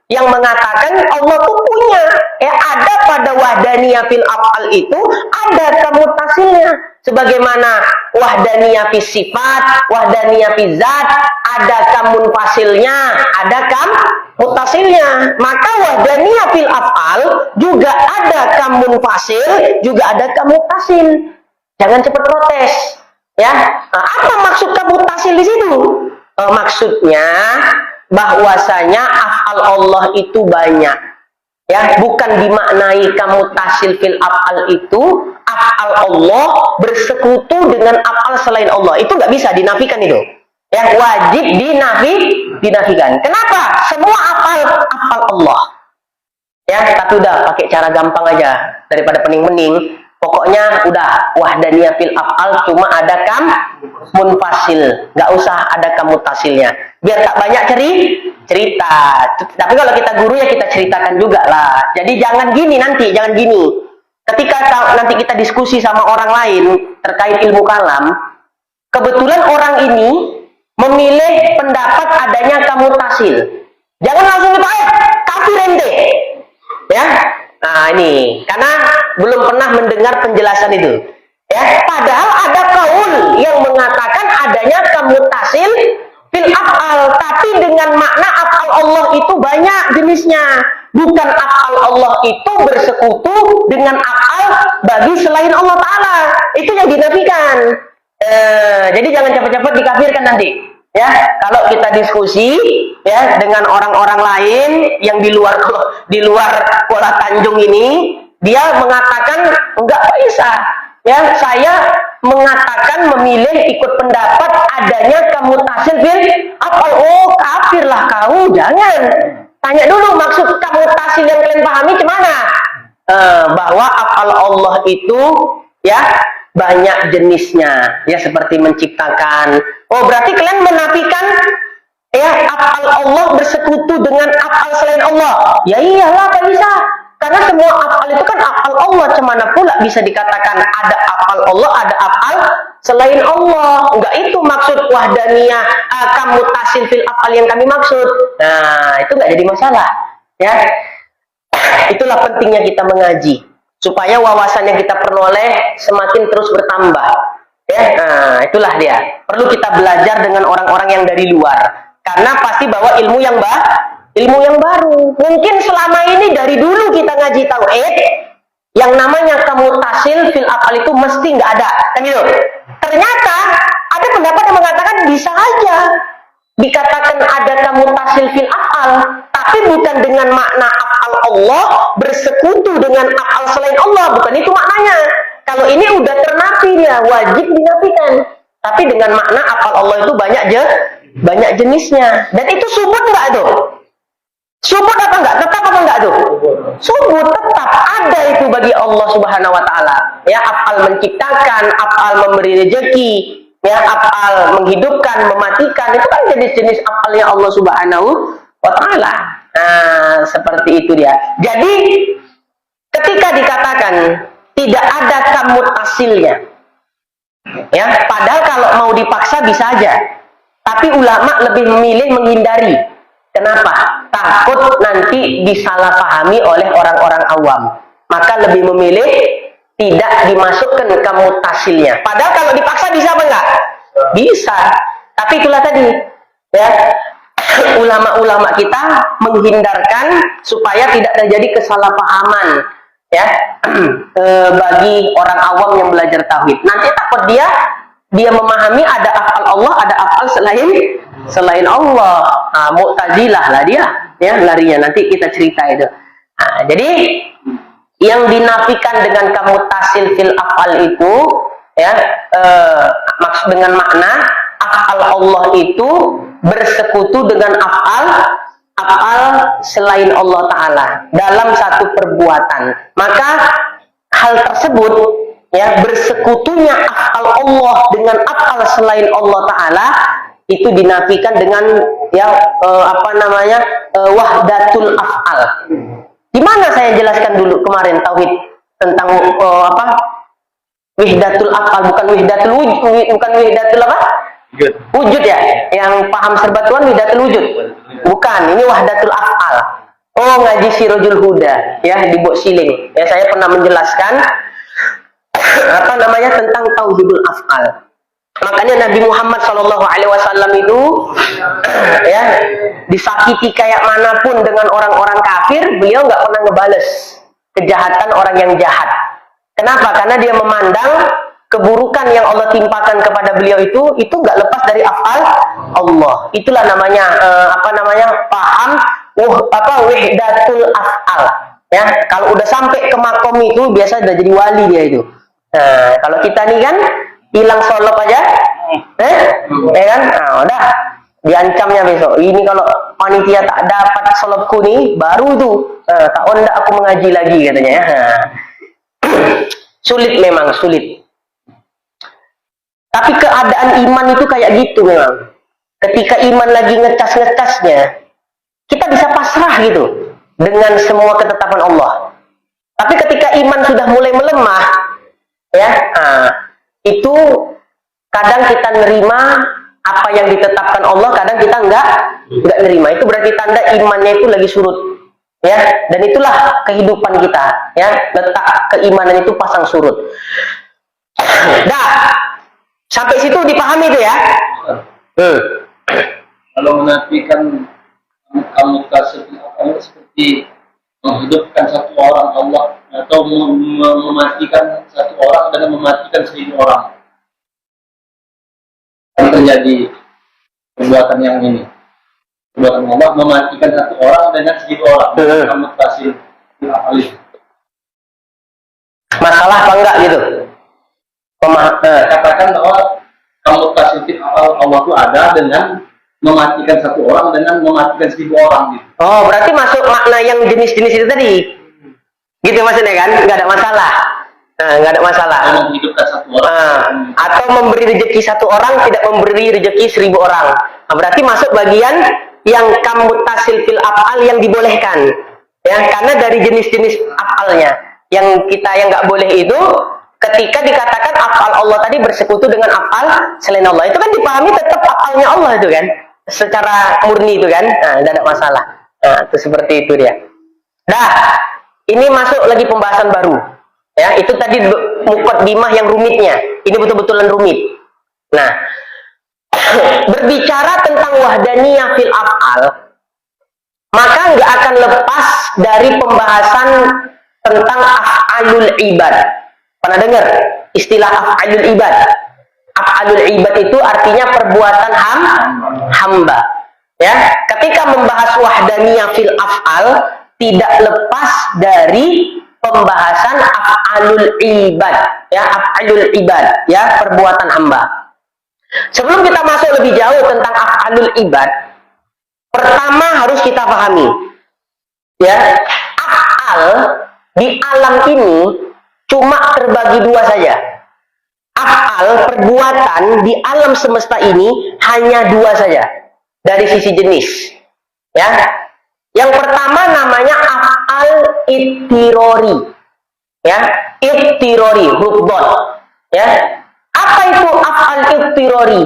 yang mengatakan Allah tuh punya, ada pada wahdaniyah fil af'al itu ada kamutasilnya, sebagaimana wahdaniyah fis sifat, wahdaniyah fis zat, ada kamunfasilnya, ada kamutasilnya. Maka wahdaniyah fil af'al juga ada kamunfasil, juga ada kamutasil. Jangan cepat protes, ya. Apa maksud kamutasil di situ? Maksudnya bahwasanya af'al Allah itu banyak, ya, bukan dimaknai kamutasil fil af'al itu af'al Allah bersekutu dengan af'al selain Allah. Itu nggak bisa dinafikan itu, ya, wajib dinafikan. Kenapa? Semua af'al Allah, ya. Tapi udah pakai cara gampang aja daripada pening-pening. Pokoknya udah wahdaniyah fil af'al cuma ada munfasil, nggak usah ada kamutasilnya. Biar tak banyak cerita. Tapi kalau kita guru ya kita ceritakan juga lah. Jadi jangan gini nanti, jangan gini. Ketika nanti kita diskusi sama orang lain terkait ilmu kalam, kebetulan orang ini memilih pendapat adanya kamutasil. Jangan langsung kita kafir ente, ya. Nah ini karena belum pernah mendengar penjelasan itu, ya. Padahal ada kaul yang mengatakan adanya kamutasil fil af'al, tapi dengan makna af'al Allah itu banyak jenisnya. Bukan af'al Allah itu bersekutu dengan af'al bagi selain Allah Ta'ala. Itu yang dinafikan. Jadi jangan cepat-cepat dikafirkan nanti, ya. Kalau kita diskusi, ya, dengan orang-orang lain yang di luar Kuala Tanjung ini, dia mengatakan enggak bisa, ya. Saya mengatakan memilih ikut pendapat adanya kamutasil fil af'al. Oh, kafirlah kau. Jangan. Tanya dulu maksud kamutasil yang kalian pahami gimana? Bahwa af'al Allah itu, ya, banyak jenisnya, ya, seperti menciptakan. Oh, berarti kalian menafikan, ya, af'al Allah bersekutu dengan af'al selain Allah. Ya iyalah, kan bisa. Karena semua af'al itu kan af'al Allah. Cemana pula bisa dikatakan ada af'al Allah, ada af'al selain Allah. Enggak itu maksud wahdaniyah kamutasil fil af'al yang kami maksud. Nah, itu enggak jadi masalah, ya. Itulah pentingnya kita mengaji, supaya wawasan yang kita peroleh semakin terus bertambah, ya. Nah, itulah dia. Perlu kita belajar dengan orang-orang yang dari luar, karena pasti bawa ilmu yang baru. Mungkin selama ini dari dulu kita ngaji tauhid, yang namanya kamutasil fil af'al itu mesti nggak ada, kan gitu. Ternyata ada pendapat yang mengatakan bisa aja dikatakan ada kamutasil fil af'al, tapi bukan dengan makna af'al Allah bersekutu dengan af'al selain Allah, bukan itu maknanya. Kalau ini udah ternafi dia, wajib dinafikan. Tapi dengan makna af'al Allah itu banyak jenisnya. Dan itu subut nggak tuh? Subut apa enggak? Tetap apa enggak tuh? Subut, tetap ada itu bagi Allah Subhanahu wa Ta'ala. Ya, af'al menciptakan, af'al memberi rezeki, ya, af'al menghidupkan, mematikan, itu kan jenis-jenis af'alnya Allah Subhanahu wa Ta'ala. Nah, seperti itu dia. Jadi ketika dikatakan tidak ada kamutasilnya, ya, padahal kalau mau dipaksa bisa aja, tapi ulama lebih memilih menghindari. Kenapa? Takut nanti disalahpahami oleh orang-orang awam. Maka lebih memilih tidak dimasukkan kamutasilnya. Padahal kalau dipaksa bisa apa enggak? Bisa. Tapi itulah tadi, ya, ulama-ulama kita menghindarkan supaya tidak terjadi kesalahpahaman ya bagi orang awam yang belajar tauhid. Nanti takut dia memahami ada afal Allah, ada afal selain Allah. Nah, Mu'tazilah lah dia ya larinya. Nanti kita cerita itu. Nah, jadi yang dinafikan dengan kamu tasil fil afal itu ya maksud dengan makna afal Allah itu bersekutu dengan afal selain Allah Ta'ala dalam satu perbuatan. Maka hal tersebut ya bersekutunya afal Allah dengan afal selain Allah Ta'ala itu dinafikan dengan ya wahdatul afal. Di mana saya jelaskan dulu kemarin tauhid tentang wahdatul afal, bukan wahdatul wujud, bukan wahdatul apa? Wujud ya, yang paham serba Tuhan wahdatul wujud. Bukan, ini wahdatul afal. Oh, ngaji Sirajul Huda ya di Bok Siling. Ya, saya pernah menjelaskan tentang tauhidul afal. Makanya Nabi Muhammad SAW itu ya disakiti kayak manapun dengan orang-orang kafir, beliau nggak pernah ngebales kejahatan orang yang jahat. Kenapa? Karena dia memandang keburukan yang Allah timpakan kepada beliau itu nggak lepas dari afal Allah. Itulah namanya paham wahdatul afal. Ya, kalau udah sampai ke makom itu biasa udah jadi wali dia itu. Nah, kalau kita nih kan hilang solop aja, ya kan? Nah, udah diancamnya besok. Ini kalau panitia tak dapat solopku nih, baru itu tak onda aku mengaji lagi katanya. Ya. Sulit memang, sulit. Tapi keadaan iman itu kayak gitu memang. Ketika iman lagi ngecas-ngecasnya, kita bisa pasrah gitu dengan semua ketetapan Allah. Tapi ketika iman sudah mulai melemah, ya, itu kadang kita nerima apa yang ditetapkan Allah, kadang kita nggak nerima. Itu berarti tanda imannya itu lagi surut, ya. Dan itulah kehidupan kita, ya. Letak keimanan itu pasang surut. Dah, sampai situ dipahami itu ya. Kalau menafikan kamu kasih seperti menghidupkan satu orang Allah atau mematikan satu orang dan mematikan 1000 orang. Ini terjadi perbuatan yang ini. Perbuatan Allah mematikan satu orang dengan 1000 orang. Kamu kasih alih. Masalah apa enggak gitu? Katakan bahwa kamu kasih Allah itu ada dengan mematikan satu orang dengan mematikan 1000 orang gitu. Oh, berarti masuk makna yang jenis-jenis itu tadi. Gitu maksudnya kan? Nggak ada masalah. Nggak ada masalah. Menghidupkan satu orang. Atau memberi rezeki satu orang, tidak memberi rezeki 1000 orang. Nah, berarti masuk bagian yang kamu tasil fil afal yang dibolehkan. Ya, karena dari jenis-jenis afalnya. Yang kita yang nggak boleh itu ketika dikatakan afal Allah tadi bersekutu dengan afal selain Allah. Itu kan dipahami tetap afalnya Allah itu kan. Secara murni itu kan. Nah, tidak ada masalah. Nah, itu seperti itu dia. Dah, ini masuk lagi pembahasan baru. Ya, itu tadi muqaddimah yang rumitnya. Ini betul-betulan rumit. Nah, berbicara tentang wahdaniyah fil af'al, maka nggak akan lepas dari pembahasan tentang af'alul ibad. Pernah dengar istilah af'alul ibad? Af'alul ibad itu artinya perbuatan hamba. Ya, ketika membahas wahdaniyah fil af'al tidak lepas dari pembahasan af'alul ibad, ya, af'alul ibad, ya, perbuatan hamba. Sebelum kita masuk lebih jauh tentang af'alul ibad, pertama harus kita pahami, ya, af'al di alam ini cuma terbagi dua saja. Af'al, perbuatan di alam semesta ini hanya dua saja dari sisi jenis, ya. Yang pertama namanya af'al ittirori, ya, ittirori, huruf dot, ya. Apa itu af'al ittirori?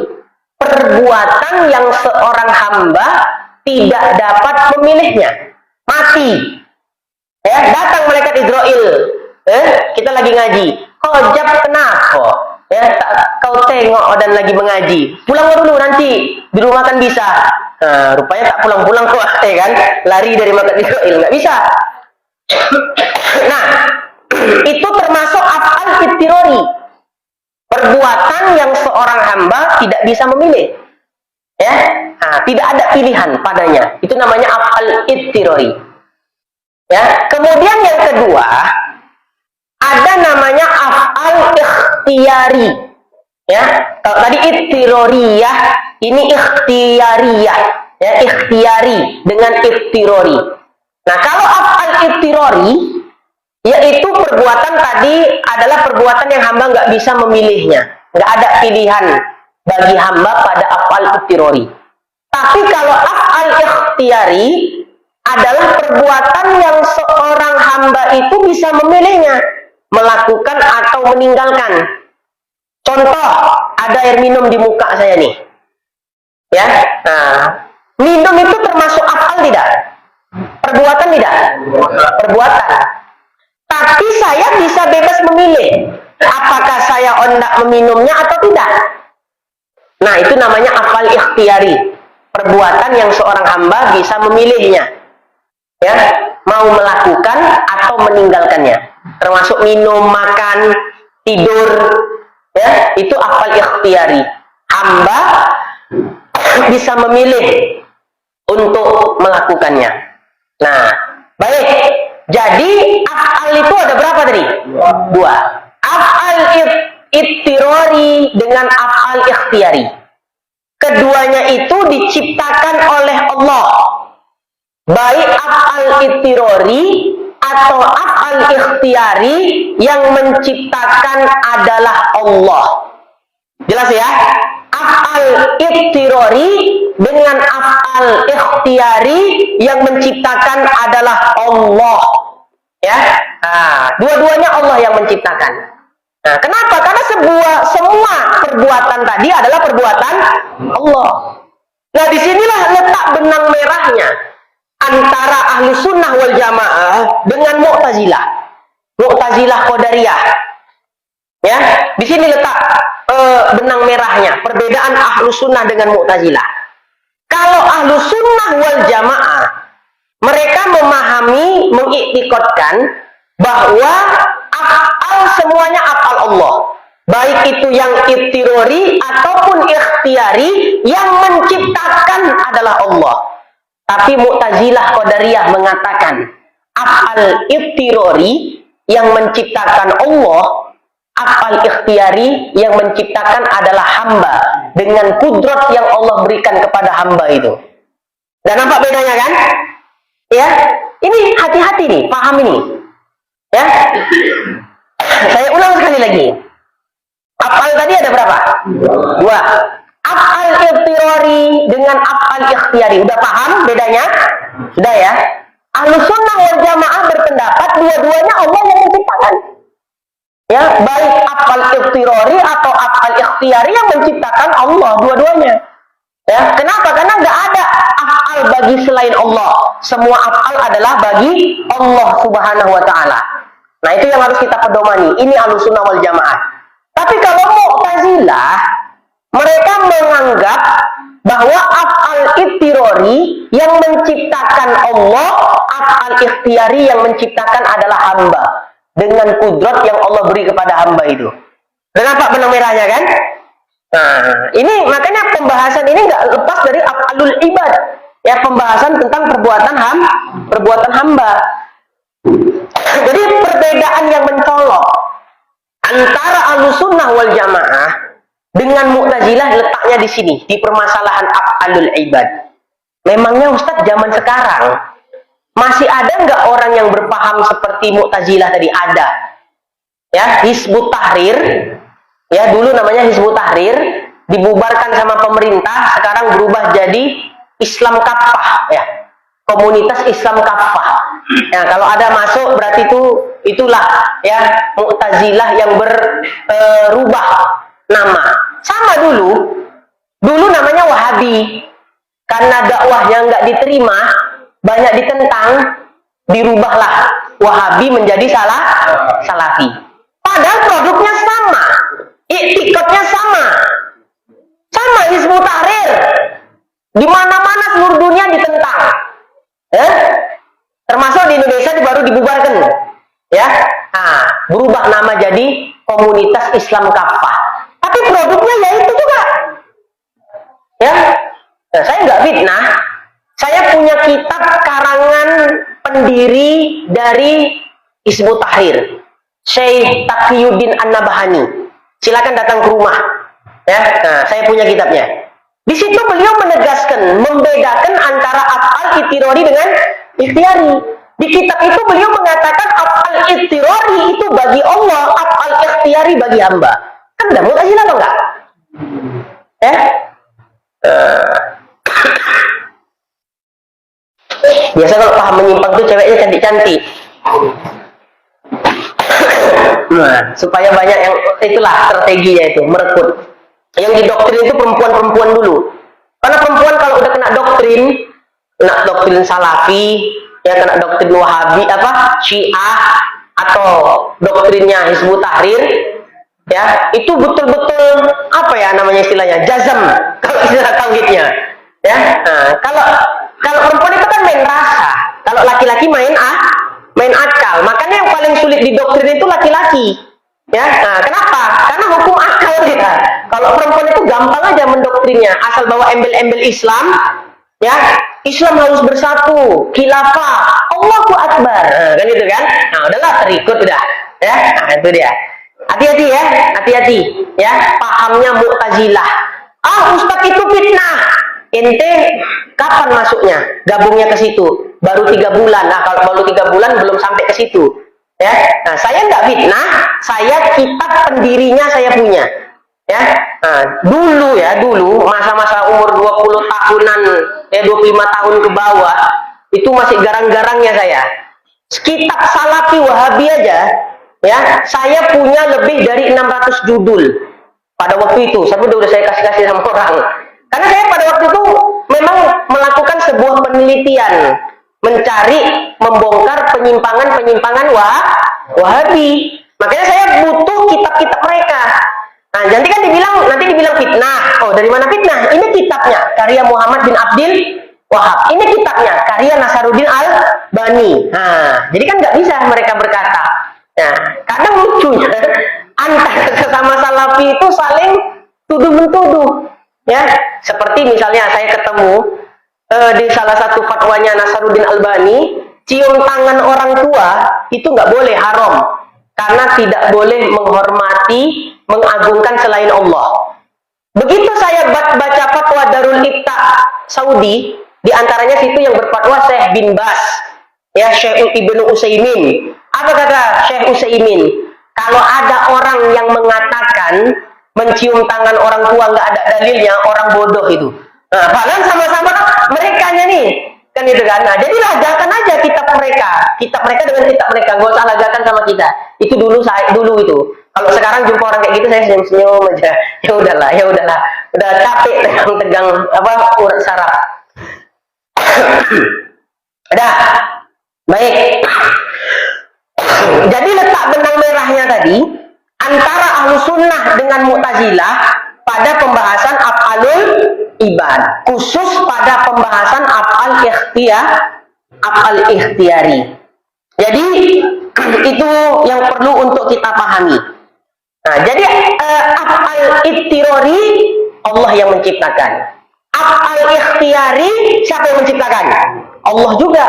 Perbuatan yang seorang hamba tidak dapat memilihnya, mati. Ya, datang malaikat Israel, kita lagi ngaji, Jab kenapa? Ya, kau tengok dan lagi mengaji. Pulang dulu nanti di rumah kan bisa. Rupanya tak pulang-pulang kok, ya kan? Lari dari mata Israel, nggak bisa. Nah, itu termasuk af'al ittirori, perbuatan yang seorang hamba tidak bisa memilih, ya. Tidak ada pilihan padanya. Itu namanya af'al ittirori. Ya. Kemudian yang kedua, ada namanya af'al ikhtiyari. Ya, kalau tadi ittiroriyah, ini ikhtiyariyah, ya, ikhtiyari dengan ittirori. Nah, kalau af'al ittirori, yaitu perbuatan tadi adalah perbuatan yang hamba nggak bisa memilihnya, nggak ada pilihan bagi hamba pada af'al ittirori. Tapi kalau af'al ikhtiyari adalah perbuatan yang seorang hamba itu bisa memilihnya, melakukan atau meninggalkan. Contoh, ada air minum di muka saya nih, ya. Minum itu termasuk af'al tidak? Perbuatan tidak? Perbuatan. Tapi saya bisa bebas memilih apakah saya hendak meminumnya atau tidak. Nah, itu namanya af'al ikhtiyari, perbuatan yang seorang hamba bisa memilihnya, ya, mau melakukan atau meninggalkannya, termasuk minum, makan, tidur, ya, itu af'al ikhtiyari. Hamba bisa memilih untuk melakukannya. Nah, baik. Jadi af'al itu ada berapa tadi? Dua. Af'al ittirori dengan af'al ikhtiyari. Keduanya itu diciptakan oleh Allah. Baik af'al ittirori atau af'al ikhtiyari, yang menciptakan adalah Allah. Jelas ya? Af'al ittirori dengan af'al ikhtiyari, yang menciptakan adalah Allah. Ya, dua-duanya Allah yang menciptakan. Nah, kenapa? Karena semua perbuatan tadi adalah perbuatan Allah. Nah, disinilah letak benang merahnya antara ahlu sunnah wal jamaah dengan mu'tazilah, qadariyah. Ya, di sini letak benang merahnya, perbedaan ahlu sunnah dengan mu'tazilah. Kalau ahlu sunnah wal jamaah, mereka memahami, mengiktikadkan bahwa af'al semuanya af'al Allah, baik itu yang ittirori ataupun ikhtiyari, yang menciptakan adalah Allah. Tapi mu'tazilah qadariyah mengatakan af'al ittirori yang menciptakan Allah, af'al ikhtiyari yang menciptakan adalah hamba dengan kudrat yang Allah berikan kepada hamba itu. Dan nampak bedanya kan? Ya, ini hati-hati nih, paham ini. Ya, saya ulang sekali lagi. Af'al tadi ada berapa? Dua. Af'al ittirori dengan af'al ikhtiyari. Udah paham bedanya? Sudah ya? Ahlu sunnah wal jamaah berpendapat dua-duanya Allah yang menciptakan. Ya, baik af'al ittirori atau af'al ikhtiyari, yang menciptakan Allah dua-duanya. Ya, kenapa? Karena nggak ada af'al bagi selain Allah. Semua af'al adalah bagi Allah Subhanahu wa ta'ala. Nah, itu yang harus kita pedomani. Ini Ahlussunnah wal Jamaah. Tapi kalau Mu'tazilah, mereka menganggap bahwa af'al ittirori yang menciptakan Allah, af'al ikhtiyari yang menciptakan adalah hamba dengan kudrat yang Allah beri kepada hamba itu. Dan nampak benang merahnya kan? Nah, ini makanya pembahasan ini nggak lepas dari af'alul ibad, ya, pembahasan tentang perbuatan hamba. Jadi perbedaan yang mencolok antara Ahlussunnah wal Jamaah dengan Mu'tazilah letaknya di sini, di permasalahan af'alul ibad. Memangnya Ustadz zaman sekarang masih ada nggak orang yang berpaham seperti Mu'tazilah tadi? Ada. Ya, Hizbut Tahrir. Ya, dulu namanya Hizbut Tahrir, dibubarkan sama pemerintah, sekarang berubah jadi Islam Kafah, ya. Komunitas Islam Kafah. Ya, kalau ada masuk berarti itulah ya Mu'tazilah yang berubah nama. Sama dulu namanya Wahabi. Karena dakwahnya nggak diterima, banyak ditentang, dirubahlah Wahabi menjadi Salafi. Padahal produknya sama, iktikadnya sama Hizbut Tahrir. Di mana-mana seluruh dunia ditentang. Termasuk di Indonesia baru dibubarkan. Ya, nah, berubah nama jadi Komunitas Islam Kafah. Tapi produknya ya itu juga. Ya, nah, saya nggak fitnah. Saya punya kitab karangan pendiri dari Hizbut Tahrir, Syekh Taqiyuddin An-Nabhani. Silakan datang ke rumah. Ya, nah, saya punya kitabnya. Di situ beliau menegaskan, membedakan antara af'al ittirori dengan ikhtiyari. Di kitab itu beliau mengatakan af'al ittirori itu bagi Allah, af'al ikhtiyari bagi hamba. Kan udah Mu'tazilah atau enggak? Ya? Biasa kalau paham menyimpang tuh ceweknya cantik-cantik. Nah, supaya banyak yang itulah strateginya itu, merekrut. Yang didoktrin itu perempuan-perempuan dulu. Karena perempuan kalau udah kena doktrin salafi, ya kena doktrin wahabi, syiah, atau doktrinnya Hizbut Tahrir, ya itu betul-betul istilahnya jazam kalau istilah tauhidnya. Ya, nah, kalau perempuan itu kan main rasa, kalau laki-laki main akal. Makanya yang paling sulit didoktrin itu laki-laki. Ya, nah, kenapa? Karena hukum akal kita. Kalau perempuan itu gampang aja mendoktrinnya, asal bawa embel-embel Islam, ya, Islam harus bersatu, khilafah, Allahu Akbar, nah, kan itu kan? Nah, udahlah terikut udah, ya, nah, itu dia. Hati-hati ya, hati-hati, ya, pahamnya Mu'tazilah. Ustadz itu fitnah. Ente kapan masuknya? Gabungnya ke situ? Baru 3 bulan. Nah, kalau baru 3 bulan belum sampai ke situ. Ya, nah saya nggak fitnah, saya kitab pendirinya saya punya. Ya, nah, dulu masa-masa umur 20 tahunan, 25 tahun ke bawah, itu masih garang-garangnya saya. Kitab Salafi Wahabi aja, ya, saya punya lebih dari 600 judul pada waktu itu. Saya udah saya kasih sama orang. Karena saya pada waktu itu memang melakukan sebuah penelitian, membongkar penyimpangan Wahabi. Makanya saya butuh kitab-kitab mereka. Nah, nanti dibilang fitnah. Oh, dari mana fitnah? Ini kitabnya, karya Muhammad bin Abdul Wahab. Ini kitabnya, karya Nasaruddin Al-Bani. Nah, jadi kan nggak bisa mereka berkata. Nah, kadang lucunya antara sesama salafi itu saling tuduh-mentuduh. Ya, seperti misalnya saya ketemu di salah satu fatwanya Nasaruddin Al-Bani, cium tangan orang tua itu nggak boleh, haram, karena tidak boleh menghormati, mengagungkan selain Allah. Begitu saya baca fatwa Darul Ifta Saudi, di antaranya situ yang berfatwa Syekh bin Bas, ya, Syekh Ibnu Utsaimin. Apa kata Syekh Utsaimin? Kalau ada orang yang mengatakan mencium tangan orang tua nggak ada dalilnya, orang bodoh itu. Nah, bahkan sama-sama merekanya nih, kan itu kan. Nah, jadi lagakan aja kitab mereka dengan kitab mereka, nggak usah lagakan sama kita. Itu dulu itu. Kalau sekarang jumpa orang kayak gitu saya senyum-senyum aja. Ya udahlah, udah capek tegang urat saraf. Udah, baik. Jadi letak benang merahnya tadi antara Ahlus Sunnah dengan Mu'tazilah pada pembahasan af'alul ibad, khusus pada pembahasan af'al ikhtiyari. Jadi itu yang perlu untuk kita pahami. Nah, jadi af'al ittirori Allah yang menciptakan. Af'al ikhtiyari siapa yang menciptakan? Allah juga.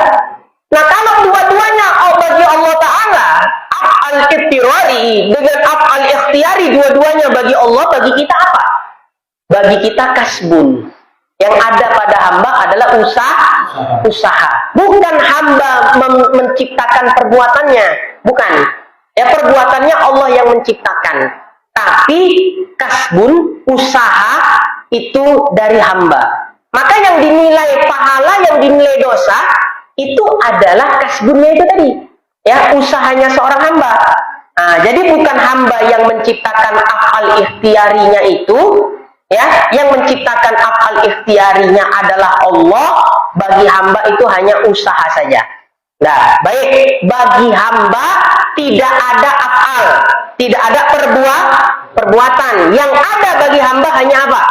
Nah, kalau dua-duanya bagi Allah Ta'ala, af'al ittirori dengan af'al ikhtiyari dua-duanya bagi Allah, bagi kita apa? Bagi kita kasbun. Yang ada pada hamba adalah usaha. Bukan hamba menciptakan perbuatannya, bukan. Ya, perbuatannya Allah yang menciptakan. Tapi kasbun, usaha itu dari hamba. Maka yang dinilai pahala, yang dinilai dosa itu adalah kasbunnya itu tadi. Ya, usahanya seorang hamba. Nah, jadi bukan hamba yang menciptakan af'al ikhtiyarinya itu, ya, yang menciptakan af'al ikhtiyarinya adalah Allah, bagi hamba itu hanya usaha saja. Nah, baik, bagi hamba tidak ada af'al, tidak ada perbuatan. Yang ada bagi hamba hanya apa?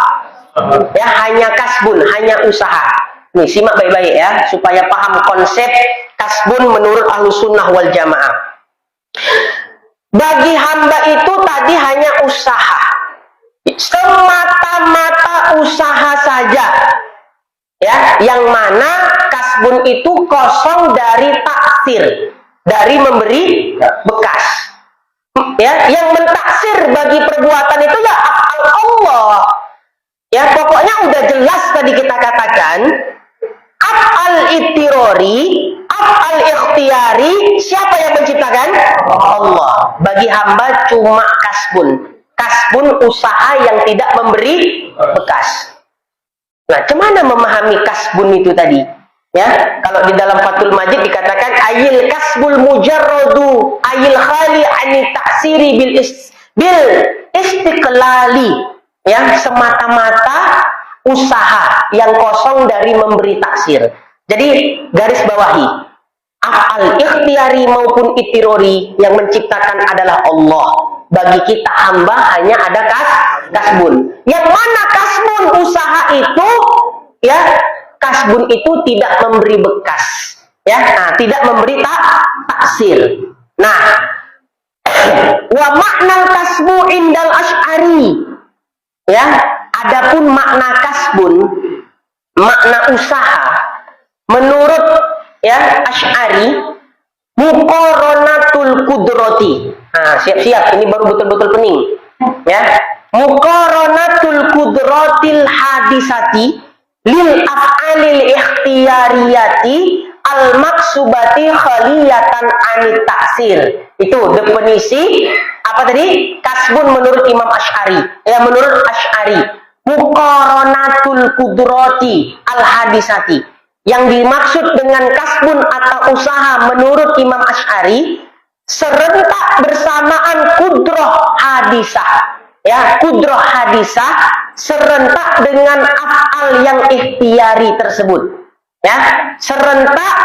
Ya, hanya kasbun, hanya usaha. Nih, simak baik-baik ya, supaya paham konsep kasbun menurut Ahlussunnah wal Jamaah. Bagi hamba itu tadi hanya usaha, semata-mata usaha saja, ya, yang mana kasbun itu kosong dari taksir, dari memberi bekas. Ya, yang mentaksir bagi perbuatan itu ya af'al Allah. Ya, pokoknya udah jelas tadi kita katakan, af'al ittirori, af'al ikhtiyari, siapa yang menciptakan? Allah. Bagi hamba cuma kasbun. Kasbun usaha yang tidak memberi bekas. Nah, kemana memahami kasbun itu tadi? Ya, kalau di dalam Fathul Majid dikatakan ayil kasbul mujarradu ayil khali ani ta'siri bil istiqlali, ya, semata-mata usaha yang kosong dari memberi taksir. Jadi garis bawahi, af'al ikhtiyari maupun ittirori yang menciptakan adalah Allah. Bagi kita hamba hanya ada kasbun. Yang mana kasbun usaha itu, ya, kasbun itu tidak memberi bekas, ya, nah, tidak memberi taksir. Nah, wa makna kasbu indal asy'ari, ya, adapun makna kasbun, makna usaha menurut, ya, Asy'ari, muqaranatul qudrati. Nah, siap-siap, ini baru betul-betul pening, ya. Muqaranatul qudratil hadisati lil af'alil ikhtiyariyati al maksubati khaliyatan anit taksir. Itu definisi apa tadi? Kasbun menurut Imam Asy'ari. Ya, menurut Asy'ari, muqaranatul qudrati al hadisati. Yang dimaksud dengan kasbun atau usaha menurut Imam Asy'ari serentak bersamaan kudroh hadisah. Ya, kudroh hadisah serentak dengan af'al yang ikhtiyari tersebut. Ya, serentak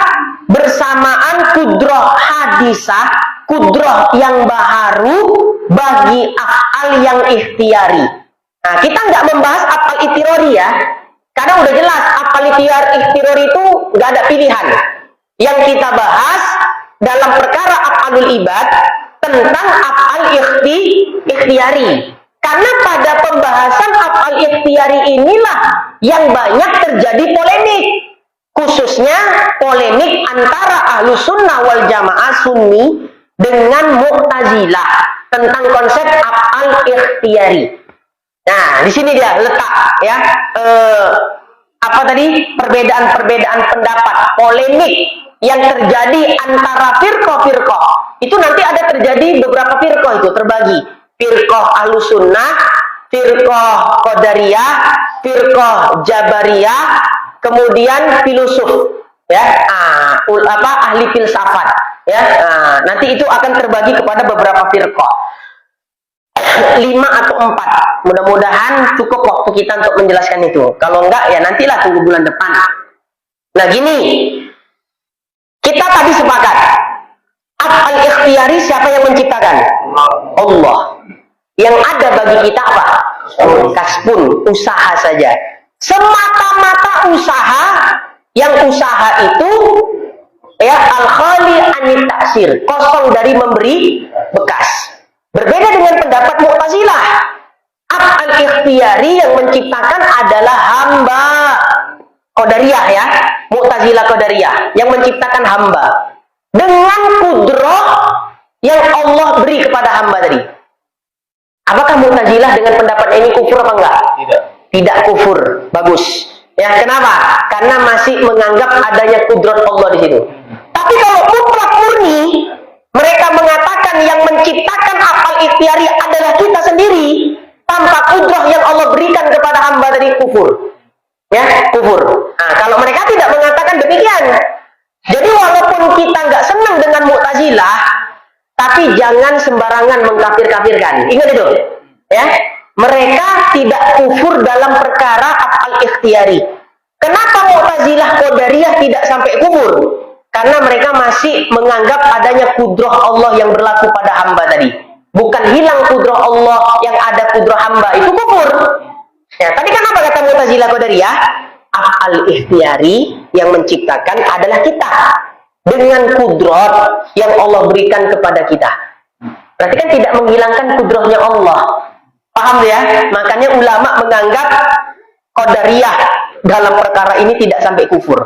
bersamaan kudroh hadisah, kudroh yang baharu bagi af'al yang ikhtiyari. Nah, kita nggak membahas af'al ittirori ya, karena udah jelas af'al ittirori itu nggak ada pilihan. Yang kita bahas dalam perkara af'alul ibad tentang af'al ikhtiyari. Karena pada pembahasan af'al ikhtiyari inilah yang banyak terjadi polemik. Khususnya polemik antara Ahlussunnah wal Jamaah Sunni dengan Mu'tazilah tentang konsep af'al ikhtiyari. Nah, di sini dia letak, ya, apa tadi, perbedaan-perbedaan pendapat, polemik yang terjadi antara firqah-firqah. Itu nanti ada terjadi beberapa firqah itu terbagi. Firqah Ahlussunnah, firqah Qadariyah, firqah Jabariyah, kemudian filosof, ya, ahli filsafat, ya. Nanti itu akan terbagi kepada beberapa firqah. 5 atau 4. Mudah-mudahan cukup waktu kita untuk menjelaskan itu. Kalau enggak, ya nantilah tunggu bulan depan. Nah, gini. Kita tadi sepakat. Af'al ikhtiyari siapa yang menciptakan? Allah. Yang ada bagi kita apa? Kasbun, usaha saja. Semata-mata usaha, yang usaha itu, ya, al-khali anit taksir, kosong dari memberi bekas. Berbeda dengan pendapat Mu'tazilah. Af'al ikhtiyari yang menciptakan adalah hamba. Qadariyah, ya, Mu'tazilah Qadariyah yang menciptakan hamba dengan kudroh yang Allah beri kepada hamba tadi. Apakah Mu'tazilah dengan pendapat ini kufur apa enggak? Tidak. Tidak kufur. Bagus. Ya, kenapa? Karena masih menganggap adanya kudrat Allah di situ. Tapi kalau mutlak murni, mereka mengatakan yang menciptakan af'al ikhtiyari adalah kita sendiri tanpa kudrah yang Allah berikan kepada hamba tadi, kufur. Ya, kufur. Nah, kalau mereka tidak mengatakan demikian. Jadi walaupun kita nggak senang dengan Mu'tazilah, tapi jangan sembarangan mengkafir-kafirkan. Ingat itu, ya. Mereka tidak kufur dalam perkara af'al ikhtiyari. Kenapa Mu'tazilah Qadariyah tidak sampai kufur? Karena mereka masih menganggap adanya kudrah Allah yang berlaku pada hamba tadi. Bukan hilang kudrah Allah, yang ada kudrah hamba. Itu kufur. Ya, tadi kan apa kata Mu'tazilah Qadariyah? af'al ikhtiyari yang menciptakan adalah kita dengan kudrat yang Allah berikan kepada kita. Berarti kan tidak menghilangkan kudratnya Allah. Paham ya? Makanya ulama menganggap qadariyah dalam perkara ini tidak sampai kufur.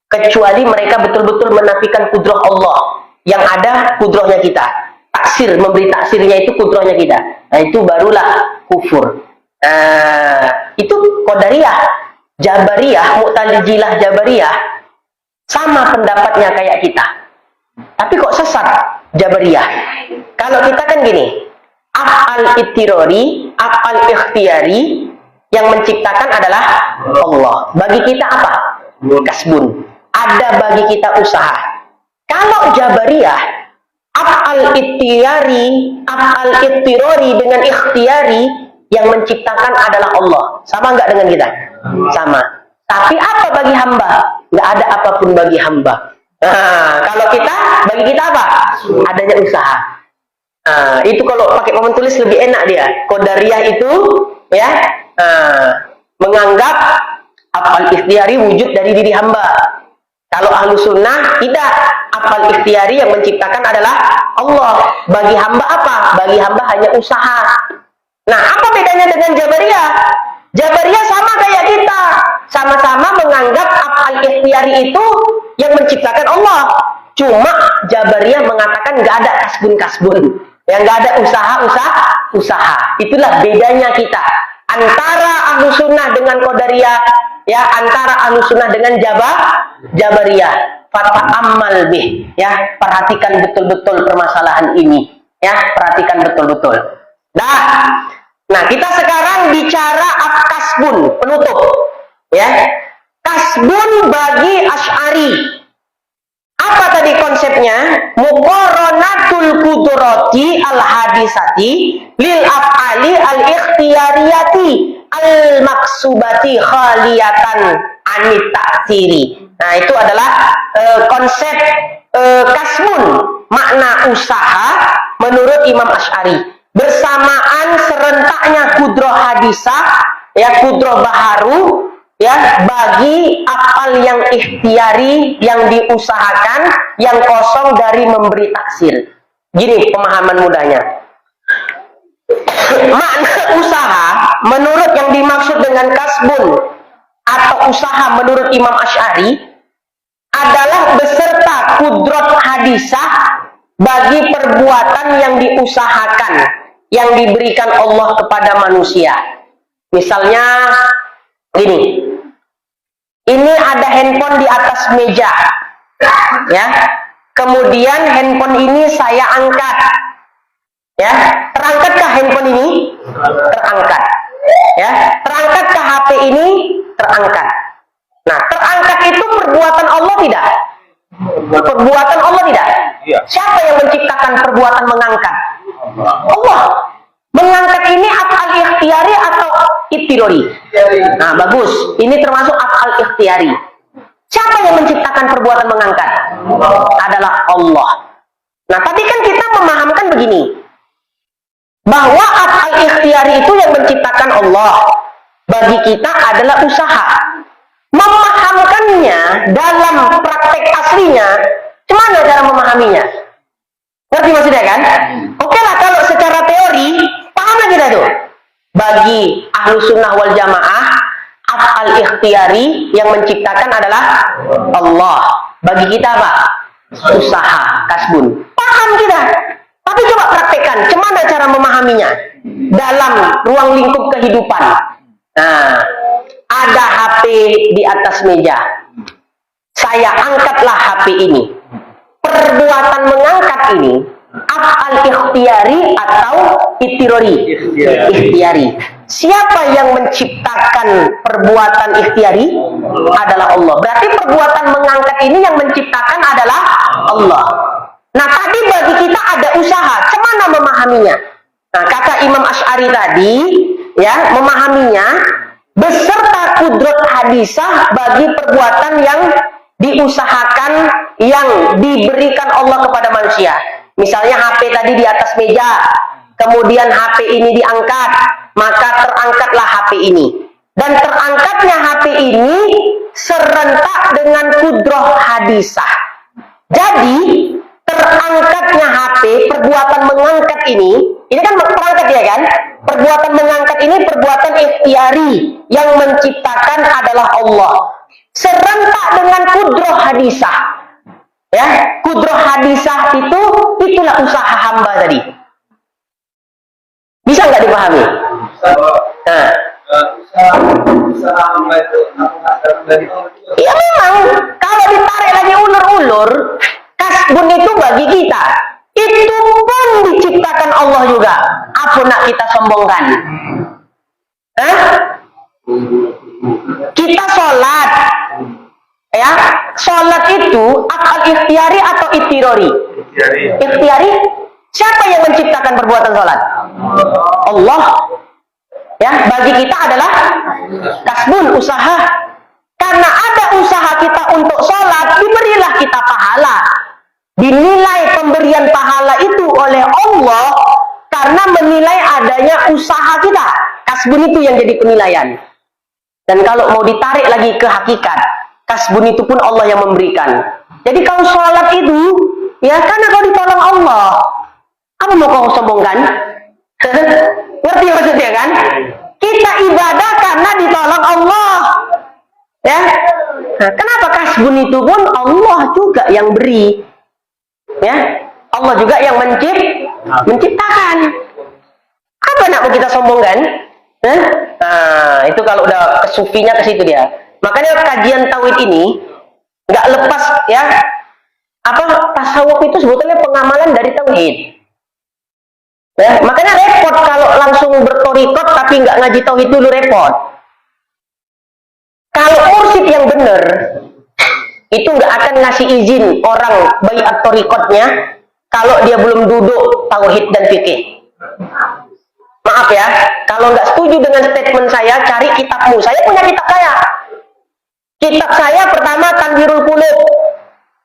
Kecuali mereka betul-betul menafikan kudrah Allah. Yang ada kudrahnya kita. Taksir, memberi taksirnya itu kudrahnya kita. Nah itu barulah kufur. Itu qadariyah. Jabariyah, Mu'tazilah Jabariyah sama pendapatnya kayak kita. Tapi kok sesat Jabariyah? Kalau kita kan gini, af'al ittirori, af'al ikhtiyari yang menciptakan adalah Allah. Bagi kita apa? Kasbun. Ada bagi kita usaha. Kalau Jabariyah, af'al ittirori dengan ikhtiyari yang menciptakan adalah Allah. Sama nggak dengan kita? Sama. Tapi apa bagi hamba? Nggak ada apapun bagi hamba. Nah, kalau kita, bagi kita apa? Adanya usaha. Nah, itu kalau pakai papan tulis lebih enak dia. Qadariyah itu ya menganggap af'al ikhtiyari wujud dari diri hamba. Kalau ahlu sunnah tidak, af'al ikhtiyari yang menciptakan adalah Allah. Bagi hamba apa? Bagi hamba hanya usaha. Nah, apa bedanya dengan Jabariyah? Jabariyah sama kayak kita, sama-sama menganggap af'al ikhtiyari itu yang menciptakan Allah. Cuma Jabariyah mengatakan nggak ada kasbun, yang nggak ada usaha. Itulah bedanya kita antara ahlu sunnah dengan qadariyah, ya, antara ahlu sunnah dengan Jabariyah. Fata'ammal bih, ya, perhatikan betul-betul permasalahan ini, ya, perhatikan betul-betul. Nah, kita sekarang bicara kasbun, penutup, ya. Kasbun bagi Asy'ari. Apa tadi konsepnya? Muqaranatul qudrati al-hadisati lil af'ali al-ikhtiyariyati al-maksubati khaliyatan anit ta'thiri. Nah, itu adalah konsep kasbun, makna usaha menurut Imam Asy'ari. Bersamaan serentaknya kudrah hadisah, ya, kudrah baharu, ya, bagi af'al yang ikhtiyari, yang diusahakan, yang kosong dari memberi taksir. Gini pemahaman mudahnya. Makna usaha menurut yang dimaksud dengan kasbun atau usaha menurut Imam Asy'ari adalah beserta kudrat hadisah bagi perbuatan yang diusahakan, yang diberikan Allah kepada manusia. Misalnya gini, ini ada handphone di atas meja, ya, kemudian handphone ini saya angkat, ya, terangkatkah handphone ini? Terangkat, ya, terangkatkah HP ini? Terangkat. Nah, terangkat itu perbuatan Allah tidak? Perbuatan Allah tidak? Siapa yang menciptakan perbuatan mengangkat? Allah. Mengangkat ini af'al ikhtiyari atau ittirori? Nah, bagus. Ini termasuk af'al ikhtiyari. Siapa yang menciptakan perbuatan mengangkat? Adalah Allah. Nah, tadi kan kita memahamkan begini, bahwa af'al ikhtiyari itu yang menciptakan Allah. Bagi kita adalah usaha. Memahamkannya dalam praktek aslinya, gimana cara memahaminya? Ngerti maksudnya kan? Oke lah, kalau secara teori paham lah kita tuh. Bagi ahlu sunnah wal jamaah, af'al ikhtiyari yang menciptakan adalah Allah. Bagi kita apa? Usaha, kasbun. Paham kita. Tapi coba praktekkan, gimana cara memahaminya dalam ruang lingkup kehidupan. Nah, ada HP di atas meja. Saya angkatlah HP ini. Perbuatan mengangkat ini af'al ikhtiyari atau ittirori? Ikhtiyari. Siapa yang menciptakan perbuatan ikhtiyari? Adalah Allah. Berarti perbuatan mengangkat ini yang menciptakan adalah Allah. Nah, tadi bagi kita ada usaha. Gimana memahaminya? Nah, kata Imam Asy'ari tadi, ya, memahaminya beserta kudrat hadisah bagi perbuatan yang diusahakan, yang diberikan Allah kepada manusia. Misalnya HP tadi di atas meja, kemudian HP ini diangkat, maka terangkatlah HP ini. Dan terangkatnya HP ini serentak dengan kudroh hadisah. Jadi terangkatnya HP, perbuatan mengangkat ini kan terangkat ya kan? Perbuatan mengangkat ini perbuatan ikhtiari, yang menciptakan adalah Allah. Serentak dengan kudroh hadisah. Ya, kudroh hadisah itulah usaha hamba tadi. Bisa nggak dipahami? Nah, usaha hamba itu dari Allah juga. ya memang kalau ditarik lagi ulur-ulur, kasbun itu bagi kita itu pun diciptakan Allah juga. Apa nak kita sombongkan? Hah? Kita sholat, ya, sholat itu akal ikhtiari atau ikhtirori? Ikhtiari. Siapa yang menciptakan perbuatan sholat? Allah. Ya, bagi kita adalah kasbun, usaha. Karena ada usaha kita untuk sholat, diberilah kita pahala. Dinilai pemberian pahala itu oleh Allah karena menilai adanya usaha kita. Kasbun itu yang jadi penilaian. Dan kalau mau ditarik lagi ke hakikat, kasbun itu pun Allah yang memberikan. Jadi kalau sholat itu, ya karena kau ditolong Allah. Apa mau kau sombongkan? Ngerti maksudnya kan? Kita ibadah karena ditolong Allah. Ya. Nah, kenapa kasbun itu pun Allah juga yang beri? Ya, Allah juga yang menciptakan. Apa nak mau kita sombongkan? Nah, itu kalau udah kesufinya ke situ dia. Makanya kajian tauhid ini nggak lepas ya. Apa tasawuf itu sebetulnya pengamalan dari tauhid. Ya, makanya repot kalau langsung bertorikot tapi nggak ngaji tauhid dulu, repot. Kalau mursyid yang benar itu nggak akan ngasih izin orang baiat torikotnya kalau dia belum duduk tauhid dan fikih. Maaf ya, kalau nggak setuju dengan statement saya, cari kitabmu. Saya punya kitab saya. Kitab saya pertama Tanwirul Qulub,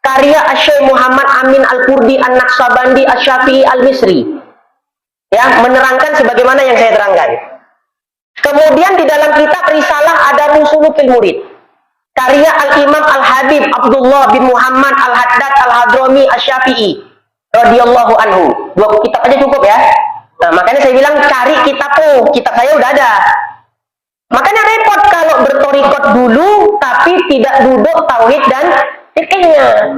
karya Asy-Syaikh Muhammad Amin Al-Qurdi An-Naqsabandi Asy-Syafi'i Al-Misri. Ya, menerangkan sebagaimana yang saya terangkan. Kemudian di dalam kitab Risalah ada Sulukil Murid, karya Al-Imam Al-Habib Abdullah bin Muhammad Al-Haddad Al-Hadrami Asy-Syafi'i radhiyallahu anhu. 2 kitab aja cukup ya. Nah, makanya saya bilang cari kitabmu. Kitab saya udah ada. Makanya repot kalau bertorikot dulu tapi tidak duduk tauhid dan fikihnya.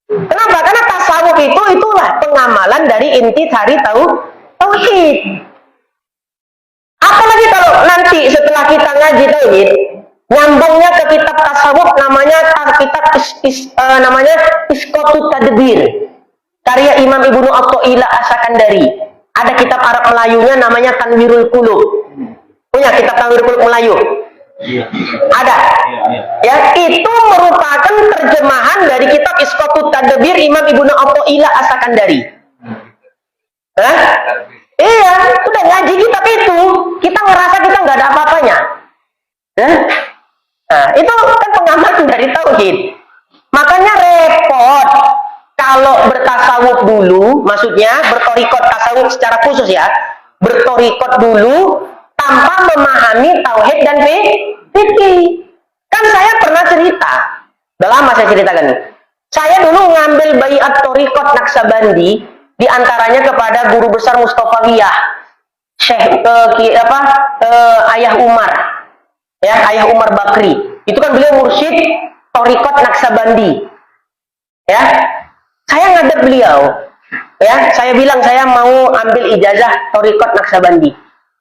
Kenapa? Karena tasawuf itulah pengamalan dari inti cari tauhid. Apalagi kalau nanti setelah kita ngaji tauhid, nyambungnya ke kitab tasawuf namanya kitab namanya Iskotut Tadbir, karya Imam Ibnu Athaillah As-Sakandari. Ada kitab Arab Melayunya namanya Tanwirul Qulub. Punya kitab Tanwirul Qulub Melayu? Iya. Ada. Ya, itu merupakan terjemahan dari kitab Iskotut Tadbir Imam Ibnu Athaillah As-Sakandari. Hah? Iya, udah ngaji kitab itu, kita ngerasa kita nggak ada apa-apanya. Nah, itu kan pengamalan dari tauhid. Makanya repot kalau bertasawuf dulu, maksudnya bertorikot tasawuf secara khusus ya, bertorikot dulu tanpa memahami tauhid dan fikih. Kan saya pernah cerita, udah lama saya ceritakan nih. Saya dulu ngambil baiat torikot Naqsabandi, diantaranya kepada guru besar Mustafawiyah, Syekh Ayah Umar, ya Ayah Umar Bakri. Itu kan beliau mursyid torikot Naqsabandi. Ya, saya ngadep beliau. Ya, saya bilang saya mau ambil ijazah torikot Naqsabandi.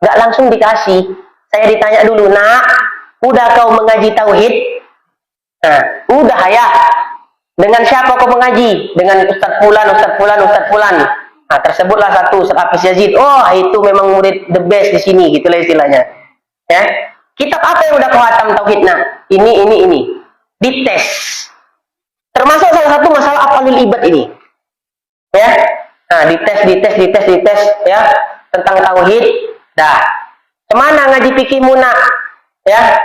Nggak langsung dikasih. Saya ditanya dulu, nak, udah kau mengaji tauhid? Nah, udah ya. Dengan siapa kau mengaji? Dengan Ustadz Fulan, Ustadz Fulan, Ustadz Fulan. Nah, tersebutlah satu, Ustadz Hafiz Yazid. Oh, itu memang murid the best di sini, gitulah istilahnya. Ya, kitab apa yang udah kau hatam tauhid? Nah, ini. Dites. Termasuk salah satu masalah afalul ibad ini. Ya. Nah, dites ya, tentang tauhid. Dah. Kemana ngaji fikihmu nak? Ya.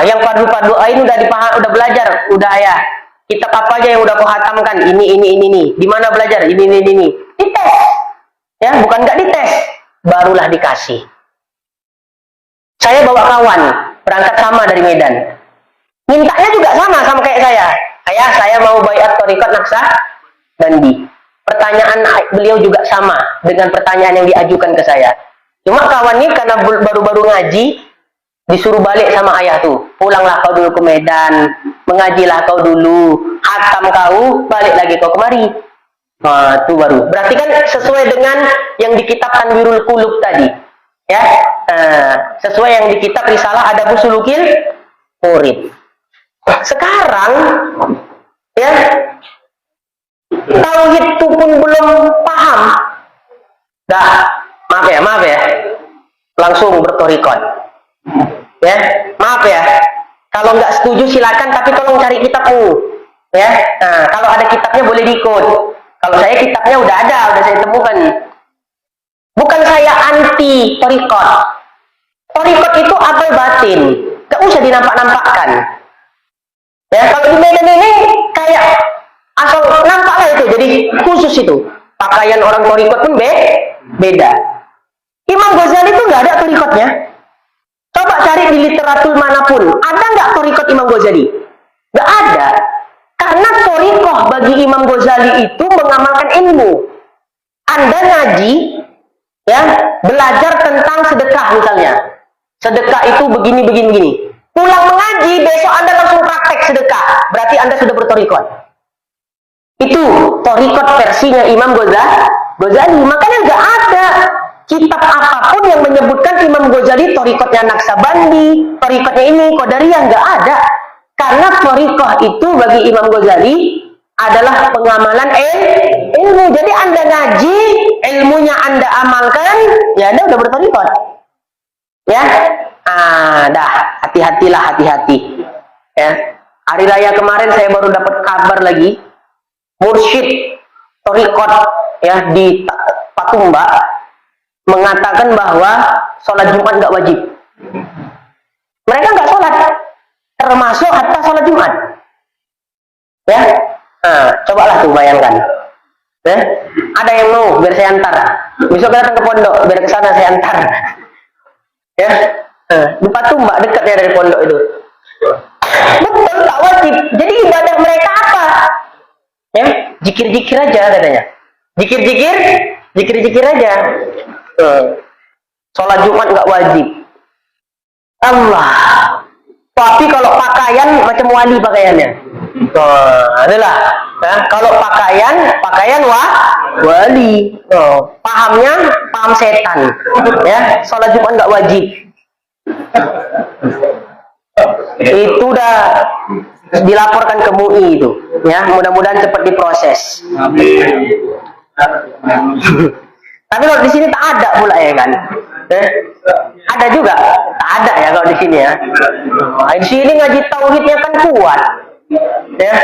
Yang padu-padu ini udah dipaham, udah belajar, udah ya. Kitab apa aja yang udah kau hatamkan? Ini. Di mana belajar? Ini. Dites. Ya, bukan nggak dites, barulah dikasih. Saya bawa kawan, berangkat sama dari Medan. Mintanya juga sama kayak saya. Ayah, saya mau baiat Thariqat Naqsabandi. Pertanyaan beliau juga sama dengan pertanyaan yang diajukan ke saya. Cuma kawan ini karena baru-baru ngaji, disuruh balik sama ayah tuh. Pulanglah kau dulu ke Medan, mengajilah kau dulu, hatam kau, balik lagi kau kemari. Nah, itu baru. Berarti kan sesuai dengan yang di kitab Tanwirul Qulub tadi. Ya, sesuai yang di kitab Risalah Adabus Sulukil Murid. Sekarang, ya, tauhid itu pun belum paham. Dah, maaf ya, langsung bertorikot. Ya, maaf ya. Kalau nggak setuju silakan, tapi tolong cari kitabmu. Ya, nah, kalau ada kitabnya boleh diikut. Kalau saya kitabnya udah saya temukan. Bukan saya anti torikot. Torikot itu abal batin, nggak usah dinampak-nampakkan. Ya, kalau di Medan ini kayak asal nampaklah itu, jadi khusus itu. Pakaian orang torikot pun beda. Imam Ghazali itu nggak ada torikotnya. Coba cari di literatur manapun, ada nggak torikot Imam Ghazali? Nggak ada. Karena torikoh bagi Imam Ghazali itu mengamalkan ilmu. Anda ngaji, ya, belajar tentang sedekah misalnya. Sedekah itu begini. Pulang mengaji, besok Anda langsung praktek sedekah. Berarti Anda sudah bertorikot. Itu torikot versinya Imam Ghazali. Makanya nggak ada kitab apapun yang menyebutkan Imam Ghazali torikotnya Naqsabandi, torikotnya ini, Qadariyah, nggak ada. Karena torikoh itu bagi Imam Ghazali adalah pengamalan ilmu. Jadi Anda ngaji, ilmunya Anda amalkan, ya Anda udah bertorikot. Ya, dah, hati-hati. Ya, hari raya kemarin saya baru dapat kabar lagi, mursyid torikot ya di Patumba mengatakan bahwa sholat Jumat nggak wajib. Mereka nggak sholat, termasuk hatta sholat Jumat. Ya, cobalah tuh bayangkan. Ya, ada yang mau biar saya antar. Besok datang ke pondok, biar ke sana saya antar. Ya, di Patumba dekat ya dari pondok itu. Betul, nggak wajib. Jadi ibadah mereka apa? Ya, zikir-zikir aja katanya. Zikir-zikir aja. Sholat Jumat nggak wajib. Allah. Tapi kalau pakaian macam wali pakaiannya. Adalah. Ya, kalau pakaian wali. Pahamnya paham setan. Ya, sholat Jumat nggak wajib. Itu udah dilaporkan ke MUI itu. Ya, mudah-mudahan cepat diproses. Tapi kalau di sini tak ada pula ya kan? Ada juga, tak ada ya kalau di sini ya. Di sini ngaji tauhidnya kan kuat, ya.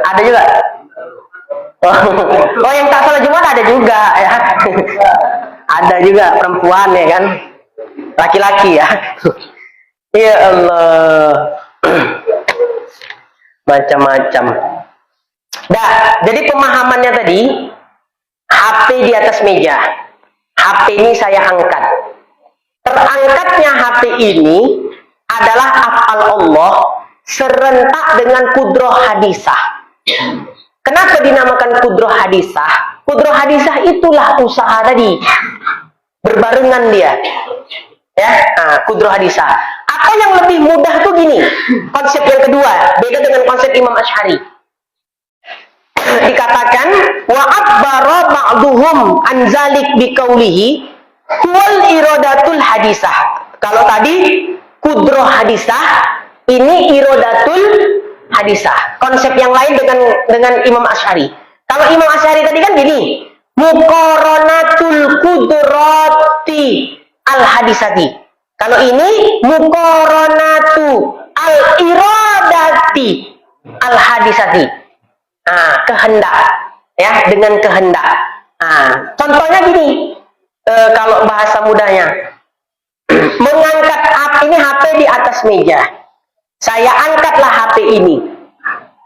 Ada juga. Oh, yang tak salah Jumat ada juga ya. Ada juga perempuan ya kan, laki-laki ya. Ya Allah, macam-macam. Dah, jadi pemahamannya tadi, HP di atas meja. HP ini saya angkat. Terangkatnya HP ini adalah af'al Allah serentak dengan kudroh hadisah. Kenapa dinamakan kudroh hadisah? Kudroh hadisah itulah usaha tadi. Berbarengan dia. Ya, kudroh hadisah. Atau yang lebih mudah tuh gini, konsep yang kedua, beda dengan konsep Imam Asy'ari. Dikatakan wa abbara ba'duhum an zalik biqaulihi huwal iradatul hadisah. Kalau tadi kudroh hadisah, ini iradatul hadisah. Konsep yang lain dengan Imam Asy'ari. Kalau Imam Asy'ari tadi kan gini, muqaranatul kudrati al hadisati. Kalau ini muqaranatu al iradati al hadisati. Kehendak, ya, dengan kehendak. Contohnya gini, kalau bahasa mudahnya, mengangkat ini HP di atas meja. Saya angkatlah HP ini.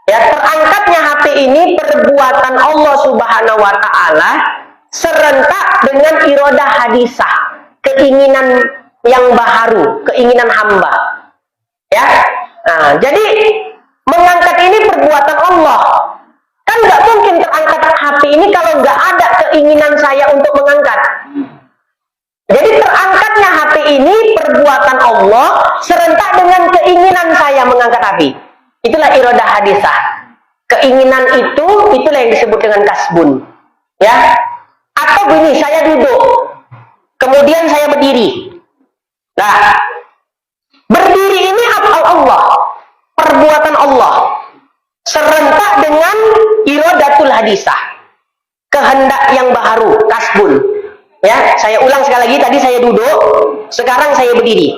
Ya, terangkatnya HP ini perbuatan Allah Subhanahu wa Ta'ala serentak dengan iradah hadisah. keinginan yang baharu, keinginan hamba. Ya, nah, jadi mengangkat ini perbuatan Allah. Kan nggak mungkin terangkat HP ini kalau nggak ada keinginan saya untuk mengangkat. Jadi terangkatnya HP ini perbuatan Allah serentak dengan keinginan saya mengangkat HP. Itulah iradah hadisah. Keinginan itulah yang disebut dengan kasbun. Ya. Atau begini, saya duduk, kemudian saya berdiri. Nah, berdiri ini af'al Allah, perbuatan Allah, serentak dengan iradatul hadisah, kehendak yang baharu, kasbun. Ya, saya ulang sekali lagi, tadi saya duduk, sekarang saya berdiri.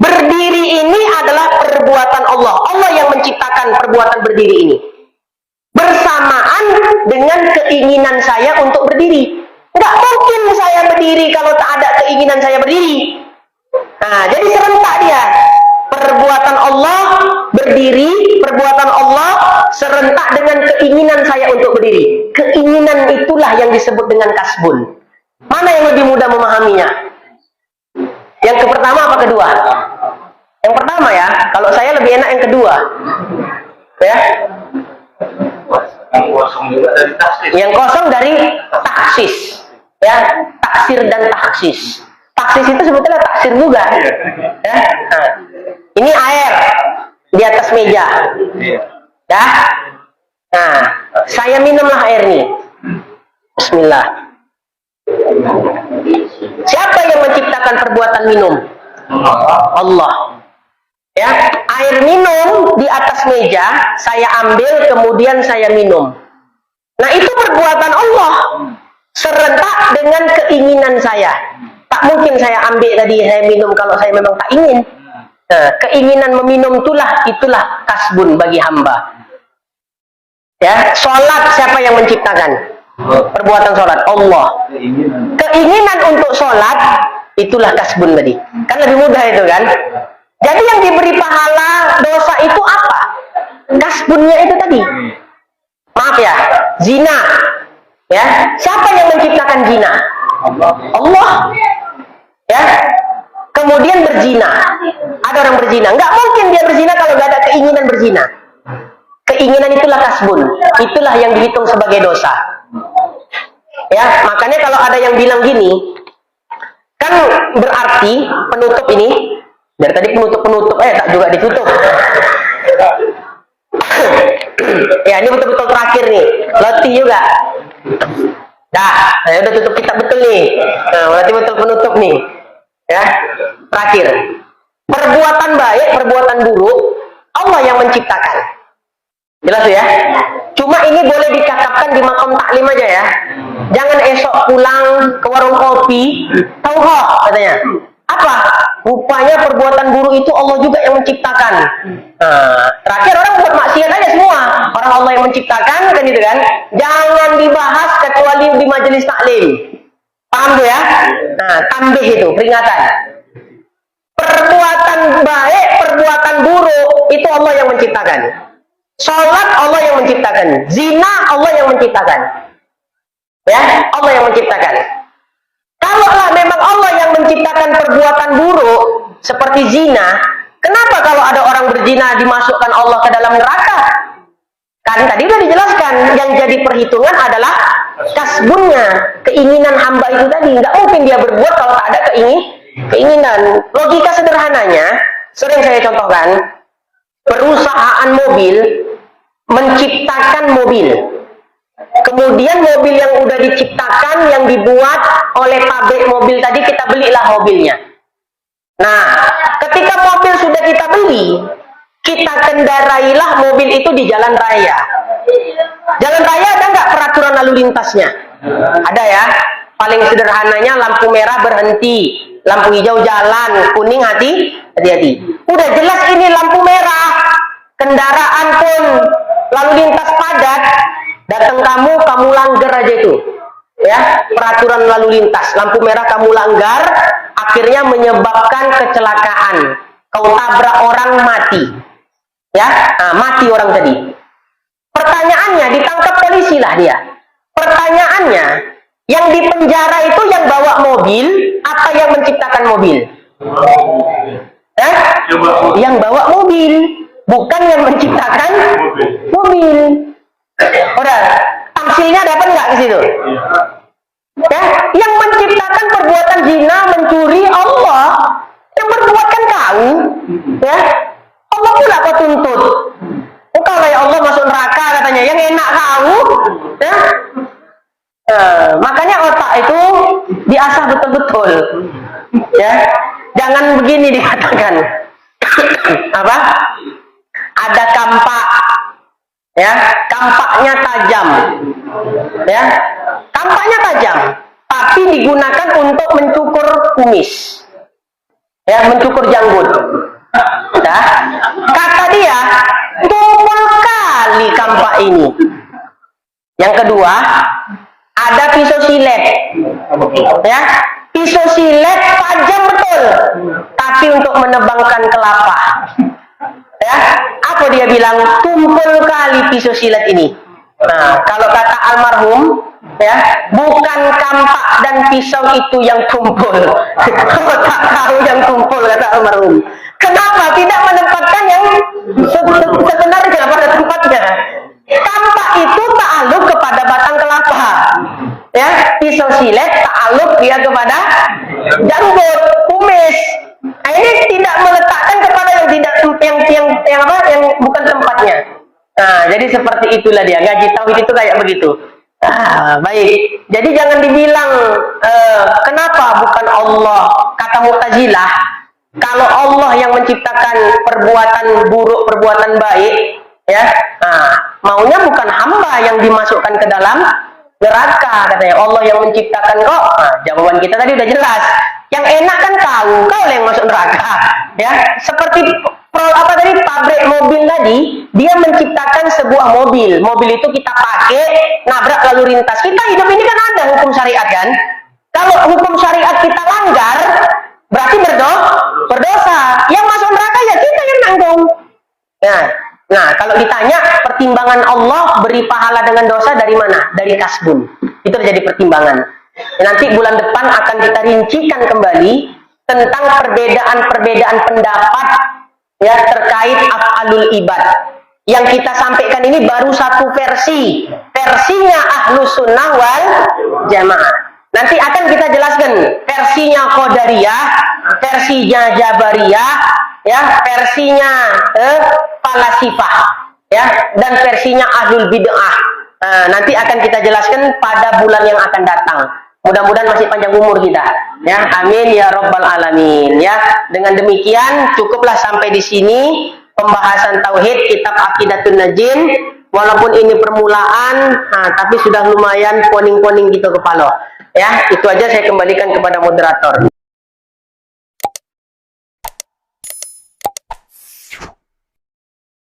Berdiri ini adalah perbuatan Allah. Allah yang menciptakan perbuatan berdiri ini. Bersamaan dengan keinginan saya untuk berdiri. Nggak mungkin saya berdiri kalau tak ada keinginan saya berdiri. Nah, jadi serentak dia. Perbuatan Allah berdiri, perbuatan Allah serentak dengan keinginan saya untuk berdiri. Keinginan itulah yang disebut dengan kasbun. Mana yang lebih mudah memahaminya? Yang pertama apa kedua? Yang pertama ya, kalau saya lebih enak yang kedua. Ya. Yang kosong juga dari taksis. Yang kosong dari taksis. Ya, taksir dan taksis. Taksis itu sebetulnya taksir juga. Ya. Nah, ini air di atas meja. Ya. Nah, saya minumlah air ini. Bismillah. Siapa yang menciptakan perbuatan minum? Allah. Ya, air minum di atas meja, saya ambil kemudian saya minum. Nah, itu perbuatan Allah. Serentak dengan keinginan saya. Tak mungkin saya ambil tadi saya minum kalau saya memang tak ingin. Nah, keinginan meminum itulah kasbun bagi hamba. Ya, sholat siapa yang menciptakan? Perbuatan sholat Allah. Keinginan untuk sholat itulah kasbun tadi. Kan lebih mudah itu kan? Jadi yang diberi pahala dosa itu apa? Kasbunnya itu tadi. Maaf ya, zina. Ya, siapa yang menciptakan zina? Allah. Ya. Kemudian berzina. Ada orang berzina. Nggak mungkin dia berzina kalau nggak ada keinginan berzina. Keinginan itulah kasbun. Itulah yang dihitung sebagai dosa. Ya, makanya kalau ada yang bilang gini, kan berarti penutup ini dari tadi penutup tak juga ditutup. Ya, ini betul-betul terakhir nih. Letih juga. Dah, saya udah tutup kitab betul nih. Nah, berarti betul penutup nih. Ya, terakhir. Perbuatan baik, perbuatan buruk, Allah yang menciptakan. Jelas ya? Cuma ini boleh dicakapkan di makom taklim aja ya. Jangan esok pulang ke warung kopi, tahu kok katanya. Apa? Rupanya perbuatan buruk itu Allah juga yang menciptakan. Nah, terakhir orang buat maksiat aja semua. Orang Allah yang menciptakan kan gitu kan. Jangan dibahas kecuali di majelis taklim. Paham tuh ya? Nah, tambih itu peringatan. Perbuatan baik, perbuatan buruk itu Allah yang menciptakan. Sholat Allah yang menciptakan. Zina Allah yang menciptakan. Ya, Allah yang menciptakan. Kalaulah memang Allah yang menciptakan perbuatan buruk seperti zina, kenapa kalau ada orang berzina dimasukkan Allah ke dalam neraka? Kan tadi sudah dijelaskan, yang jadi perhitungan adalah kasbunnya, keinginan hamba itu tadi. Nggak mungkin dia berbuat kalau tak ada keinginan. Logika sederhananya, sering saya contohkan, perusahaan mobil menciptakan mobil. Kemudian mobil yang udah diciptakan, yang dibuat oleh pabrik mobil tadi, kita belilah mobilnya. Nah, ketika mobil sudah kita beli, kita kendarailah mobil itu di jalan raya. Jalan raya ada nggak peraturan lalu lintasnya? Ada ya. Paling sederhananya lampu merah berhenti, lampu hijau jalan, kuning hati-hati. Udah jelas ini lampu merah, kendaraan pun lalu lintas padat. Datang kamu langgar aja itu, ya, peraturan lalu lintas, lampu merah kamu langgar, akhirnya menyebabkan kecelakaan, kau tabrak orang mati, ya, nah, mati orang tadi. Pertanyaannya, ditangkap polisi lah dia. Pertanyaannya, Yang di penjara itu yang bawa mobil apa yang menciptakan mobil? Yang bawa mobil, bukan yang menciptakan mobil. Udah, tamsilnya dapat nggak ke situ? Ya, yang menciptakan perbuatan zina, mencuri Allah, yang berbuat kan kau, ya. Allah pula kau tuntut. Kalau ya Allah masuk neraka katanya, yang enak kau, ya. Makanya otak itu diasah betul-betul, ya. Jangan begini dikatakan. Apa? Ada kampak, ya, kampaknya tajam, ya, kampaknya tajam, tapi digunakan untuk mencukur kumis, ya, mencukur janggut. Dah, kata dia, tumpul kali kampak ini. Yang kedua, ada pisau silet, ya, pisau silet tajam betul, tapi untuk menebangkan kelapa. Ya, apa dia bilang? Tumpul kali pisau silet ini. Nah, kalau kata almarhum, ya, bukan kampak dan pisau itu yang tumpul, tak tahu yang tumpul, kata almarhum. Kenapa tidak menempatkan yang sebenarnya pada tempatnya? Kampak itu ta'aluk kepada batang kelapa, ya, pisau silet ta'aluk dia kepada janggut, kumis. Nah, ini tidak meletakkan kepada yang tidak yang bukan tempatnya. Nah, jadi seperti itulah dia. Ngaji tauhid itu kayak begitu. Baik. Jadi jangan dibilang kenapa bukan Allah, kata Mu'tazilah. Kalau Allah yang menciptakan perbuatan buruk, perbuatan baik, ya, maunya bukan hamba yang dimasukkan ke dalam neraka, katanya. Allah yang menciptakan kok. Jawaban kita tadi udah jelas. Yang enak kan kau yang masuk neraka, ya. Seperti pabrik mobil tadi, dia menciptakan sebuah mobil. Mobil itu kita pakai, nabrak lalu lintas. Kita hidup ini kan ada hukum syariat kan. Kalau hukum syariat kita langgar, berarti berdosa. Yang masuk neraka ya kita yang nanggung. Nah, kalau ditanya pertimbangan Allah beri pahala dengan dosa dari mana? Dari kasbun. Itu jadi pertimbangan. Nanti bulan depan akan kita rincikan kembali tentang perbedaan pendapat, ya, terkait af'alul ibad. Yang kita sampaikan ini baru satu versi, versinya Ahlus Sunnah wal Jamaah. Nanti akan kita jelaskan versinya Qadariyah, versinya Jabariyah, ya, versinya Falasifah, ya, dan versinya Ahlul Bid'ah. Nanti akan kita jelaskan pada bulan yang akan datang. Mudah-mudahan masih panjang umur kita, ya. Amin ya Rabbal Alamin, ya. Dengan demikian cukuplah sampai di sini pembahasan tauhid kitab Aqidatun Najin. Walaupun ini permulaan, tapi sudah lumayan poning-poning gitu kepala, ya. Itu aja, saya kembalikan kepada moderator.